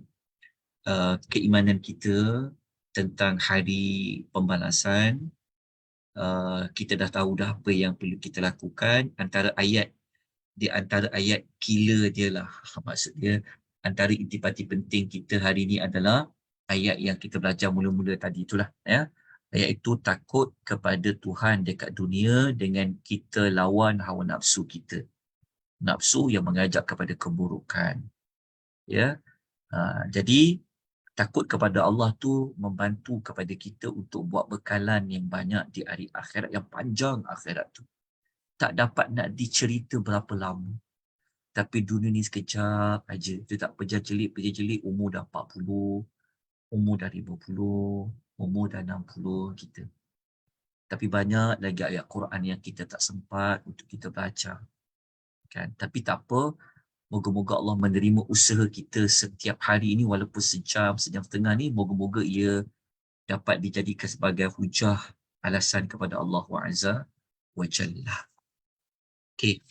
keimanan kita tentang hari pembalasan. Kita dah tahu dah apa yang perlu kita lakukan. Di antara ayat killer dia lah. Maksud dia, antara intipati penting kita hari ni adalah ayat yang kita belajar mula-mula tadi itulah. Ya. Ayat itu takut kepada Tuhan dekat dunia dengan kita lawan hawa nafsu kita. Nafsu yang mengajak kepada keburukan. Ya. Jadi, takut kepada Allah tu membantu kepada kita untuk buat bekalan yang banyak di hari akhirat, yang panjang akhirat tu. Tak dapat nak dicerita berapa lama. Tapi dunia ni sekejap aja. Dia tak pejar-jelik, umur dah 40, umur dah 50, umur dah 60 kita. Tapi banyak lagi ayat Quran yang kita tak sempat untuk kita baca. Kan? Tapi tak apa, moga-moga Allah menerima usaha kita setiap hari ini walaupun sejam setengah ni, moga-moga ia dapat dijadikan sebagai hujah alasan kepada Allah Azza wa Jalla. Okey.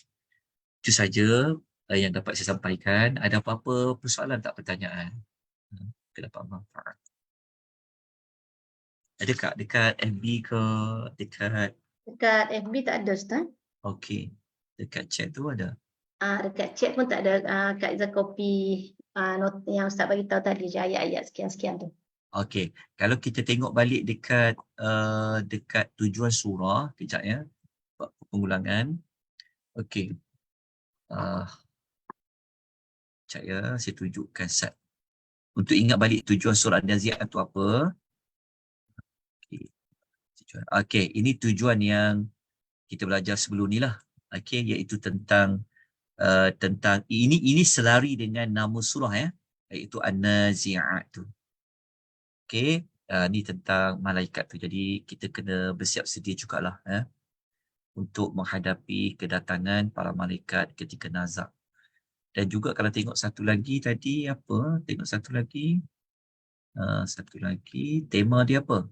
Itu saja yang dapat saya sampaikan. Ada apa-apa persoalan tak, pertanyaan? Kita dapat manfaat. Ada tak dekat FB ke?
Dekat FB tak ada, Ustaz.
Okey. Dekat chat tu ada?
Dekat chat pun tak ada. Kak Izzah copy not yang Ustaz bagi tahu tadi je, ayat-ayat sekian-sekian tu.
Okey. Kalau kita tengok balik dekat tujuan surah, kejap ya. Buat pengulangan. Okey. Sekejap ya, saya tunjukkan set. Untuk ingat balik tujuan surah An-Nazi'at tu apa. Okey, ini tujuan yang kita belajar sebelum ni lah. Okey, iaitu tentang ini selari dengan nama surah ya, iaitu An-Nazi'at tu. Okey, ni tentang malaikat tu. Jadi kita kena bersiap sedia jugalah ya, untuk menghadapi kedatangan para malaikat ketika nazak. Dan juga kalau tengok satu lagi tadi apa? Tengok satu lagi. Tema dia apa?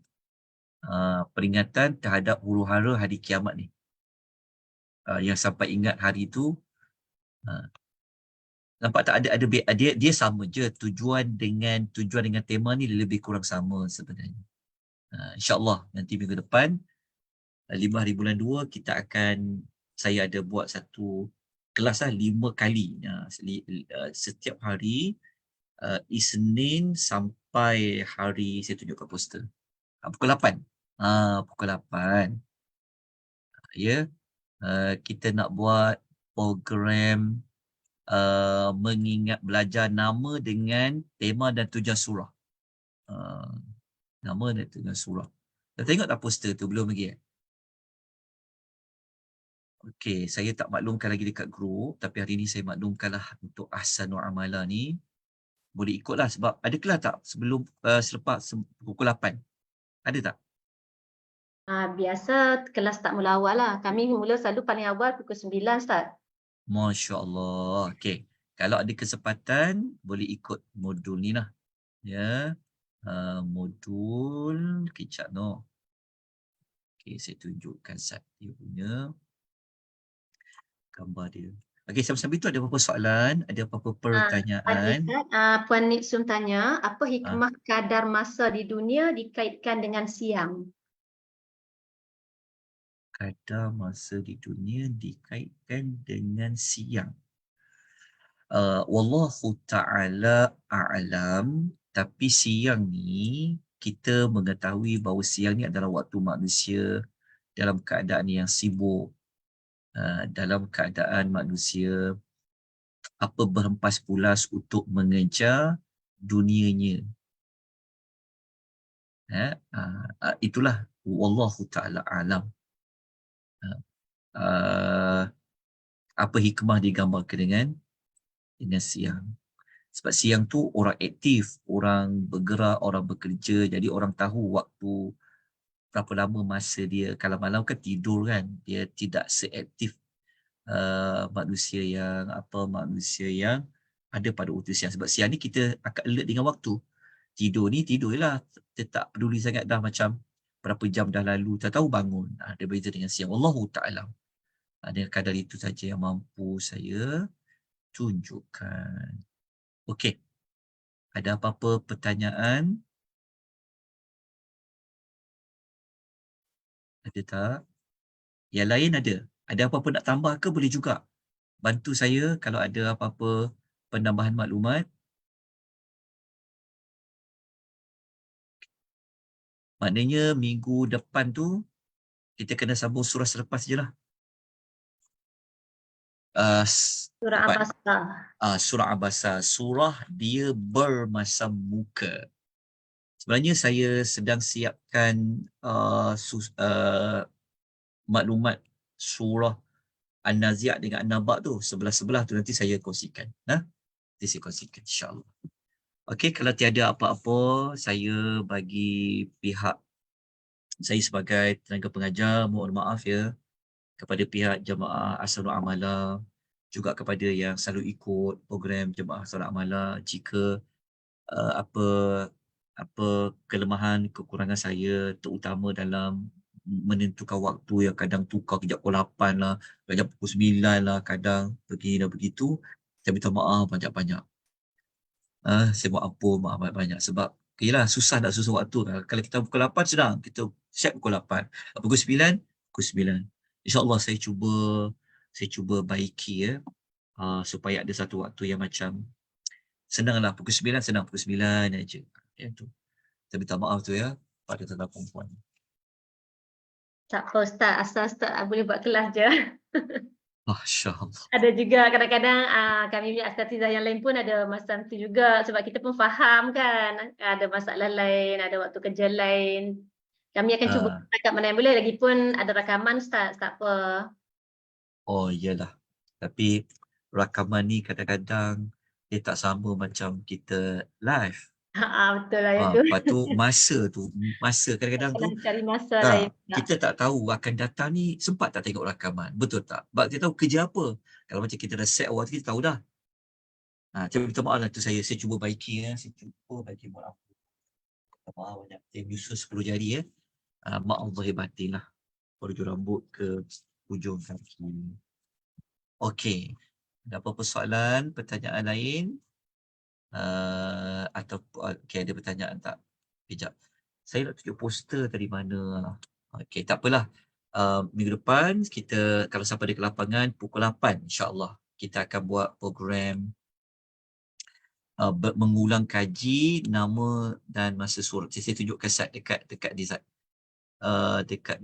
Peringatan terhadap huru-hara hari kiamat ni. Yang sampai ingat hari tu, nampak tak ada dia sama je, tujuan dengan tema ni lebih kurang sama sebenarnya. InsyaAllah nanti minggu depan 5 hari bulan 2 kita akan, saya ada buat satu kelas lah 5 kali setiap hari Isnin sampai hari, saya tunjukkan poster, pukul 8. Pukul 8 ya. Kita nak buat program mengingat belajar nama dengan tema dan tujuan surah. Nama dan tujuan surah. Dah tengok tak poster tu? Belum lagi Okey, saya tak maklumkan lagi dekat grup, tapi hari ni saya maklumkanlah untuk Ahsanul Amala ni. Boleh ikutlah sebab ada kelas tak sebelum selepas pukul 8? Ada tak?
Biasa kelas tak mula awal lah. Kami mula selalu paling awal pukul 9, Ustaz.
Masya Allah. Okey. Kalau ada kesempatan, boleh ikut modul ni lah. Ya. Modul. Kejap no. Okey, saya tunjukkan dia punya gambar dia. Okey, sambil-sambil tu ada apa-apa soalan? Ada apa-apa pertanyaan?
Puan Nitsum tanya, apa hikmah kadar masa di dunia dikaitkan dengan siang?
Kadar masa di dunia dikaitkan dengan siang. Wallahu ta'ala a'lam. Tapi siang ni, kita mengetahui bahawa siang ni adalah waktu manusia dalam keadaan yang sibuk. Dalam keadaan manusia berhempas pulas untuk mengejar dunianya. Itulah wallahu ta'ala a'lam. Apa hikmah digambarkan dengan siang. Sebab siang tu orang aktif, orang bergerak, orang bekerja. Jadi orang tahu waktu berapa lama masa dia. Kalau malam kan tidur kan. Dia tidak seaktif manusia yang ada pada waktu siang. Sebab siang ni kita akan alert dengan waktu. Tidur ni tidurlah. Kita tak peduli sangat dah macam berapa jam dah lalu. Tak tahu bangun. Dia beza dengan siang. Wallahu ta'ala. Ada kadar itu saja yang mampu saya tunjukkan. Okey. Ada apa-apa pertanyaan? Ada tak? Yang lain ada? Ada apa-apa nak tambah ke boleh juga. Bantu saya kalau ada apa-apa penambahan maklumat. Maknanya minggu depan tu kita kena sambung surah selepas je lah.
Surah
Dapat.
Abasa.
Surah Abasa. Surah dia bermasam muka. Sebenarnya saya sedang siapkan maklumat surah An-Nazi'at dengan An-Naba tu. Sebelah-sebelah tu nanti saya kongsikan. Nanti saya kongsikan insyaAllah. Okey, kalau tiada apa-apa, saya bagi pihak saya sebagai tenaga pengajar, mohon maaf ya kepada pihak jemaah Ansarul Amalah, juga kepada yang selalu ikut program jemaah Ansarul Amalah jika apa kelemahan, kekurangan saya terutama dalam menentukan waktu yang kadang tukar kejap pukul 8 lah, kejap pukul 9 lah, kadang begini dan begitu. Saya minta maaf banyak-banyak. Saya buat ampun maaf banyak-banyak sebab yelah susah nak susun waktu. Kalau kita pukul 8 sedang, kita siap pukul 8. Pukul 9, pukul 9. InsyaAllah saya cuba baiki ya. Supaya ada satu waktu yang macam senanglah pukul 9, senang pukul 9 aja. Yang tu. Saya minta maaf tu ya pada tuan-tuan perempuan.
Tak apa Ustaz, asal Ustaz boleh buat kelas je.
Masya-Allah.
Ada juga kadang-kadang kami punya asatizah yang lain pun ada macam tu juga sebab kita pun faham kan ada masalah lain, ada waktu kerja lain. Kami akan cuba cakap mana yang boleh, lagipun ada rakaman Ustaz, tak apa.
Oh iyalah. Tapi rakaman ni kadang-kadang dia tak sama macam kita live.
Betul lah yang tu.
Lepas tu masa kadang-kadang tu
Cari masa lain.
kita tak tahu akan datang ni sempat tak tengok rakaman. Betul tak? Sebab kita tahu kerja apa. Kalau macam kita dah set awal tu kita tahu dah. Saya minta maaf lah tu saya cuba baiki ya. Saya cuba baiki buat apa. Minta maaf banyak. Saya menyusun 10 jari ya. Mak Allah hebatin lah. Ujung rambut ke ujung kaki. Okey. Ada apa-apa soalan, pertanyaan lain? Atau ada pertanyaan tak? Kejap. Saya nak tunjuk poster tadi mana. Okey, tak apalah. Minggu depan kita kalau sampai di lapangan pukul 8 insya-Allah kita akan buat program mengulang kaji nama dan masa surat. Saya tunjukkan slide dekat di slide. Dekat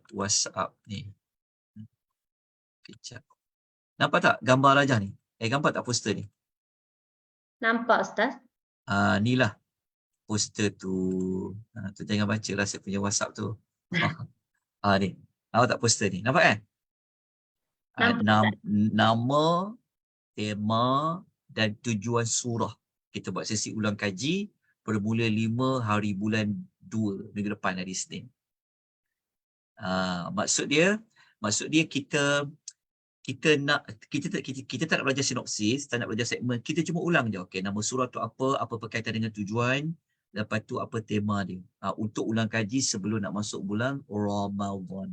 WhatsApp ni. Kejap. Nampak tak gambar Rajah ni? Gambar tak poster ni?
Nampak Ustaz.
Ni lah poster tu. Tu jangan baca lah saya punya WhatsApp tu. Ni. Nampak tak poster ni? Nampak kan? Nama, tema dan tujuan surah. Kita buat sesi ulang kaji bermula 5 hari bulan 2 minggu depan hari Isnin. Maksud dia kita tak nak belajar sinopsis, tak nak belajar segmen, kita cuma ulang je. Okey, nama surah tu apa berkaitan dengan tujuan, lepas tu apa tema dia. Untuk ulang kaji sebelum nak masuk bulan Ramadan.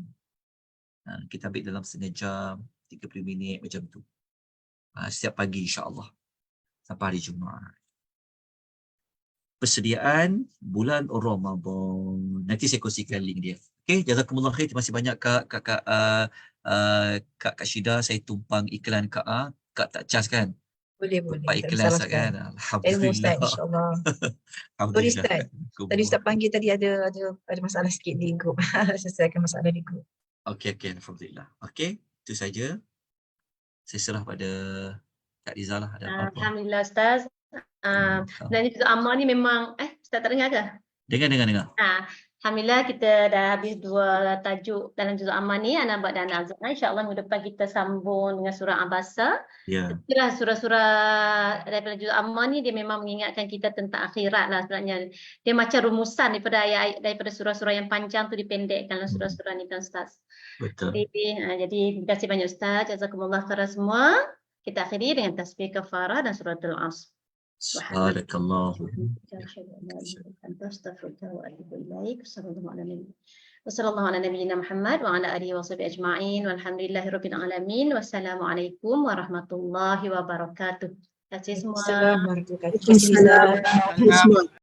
Kita ambil dalam setengah jam, 30 minit macam tu. Setiap pagi insya-Allah. Sampai hari Jumaat. Persediaan bulan Ramadan. Nanti saya kongsikan link dia. Okey, jazakumullah khair. Terima kasih banyak Kak Syida. Saya tumpang iklan Kak. Kak tak cas kan?
Boleh.
Tumpang iklan Ustaz kan? Alhamdulillah.
InsyaAllah. Sorry Ustaz. Tadi Ustaz panggil tadi ada masalah sikit di grup. Selesaikan masalah di grup.
Okey. Alhamdulillah. Okey, itu saja. Saya serah pada Kak Riza lah. Ada apa-apa.
Alhamdulillah Ustaz. Sebenarnya juzuk ammah ni memang Ustaz tak dengar ke?
Dengar.
Alhamdulillah kita dah habis 2 tajuk dalam juzuk ammah ni, An-Naba dan An-Nazm. InsyaAllah minggu depan kita sambung dengan surah Abasa. Itulah surah-surah daripada juzuk ammah ni dia memang mengingatkan kita tentang akhirat lah sebenarnya. Dia macam rumusan daripada surah-surah yang panjang tu dipendekkan dalam surah-surah ni kan Ustaz.
Betul.
Jadi terima kasih banyak Ustaz. Jazakumullah khairan semua. Kita akhiri dengan tasbih kafarah dan suratul Asr.
Subhanakallah.
Astaghfirullah wa atubu ilaik. Sallallahu alaihi wasallam. Wassallallahu ala nabiyyina Muhammad wa ala alihi wa sahbihi ajma'in. Walhamdulillahirabbil alamin. Wassalamualaikum warahmatullahi wabarakatuh. Terima kasih semua.
Assalamualaikum warahmatullahi wabarakatuh.
Assalamualaikum.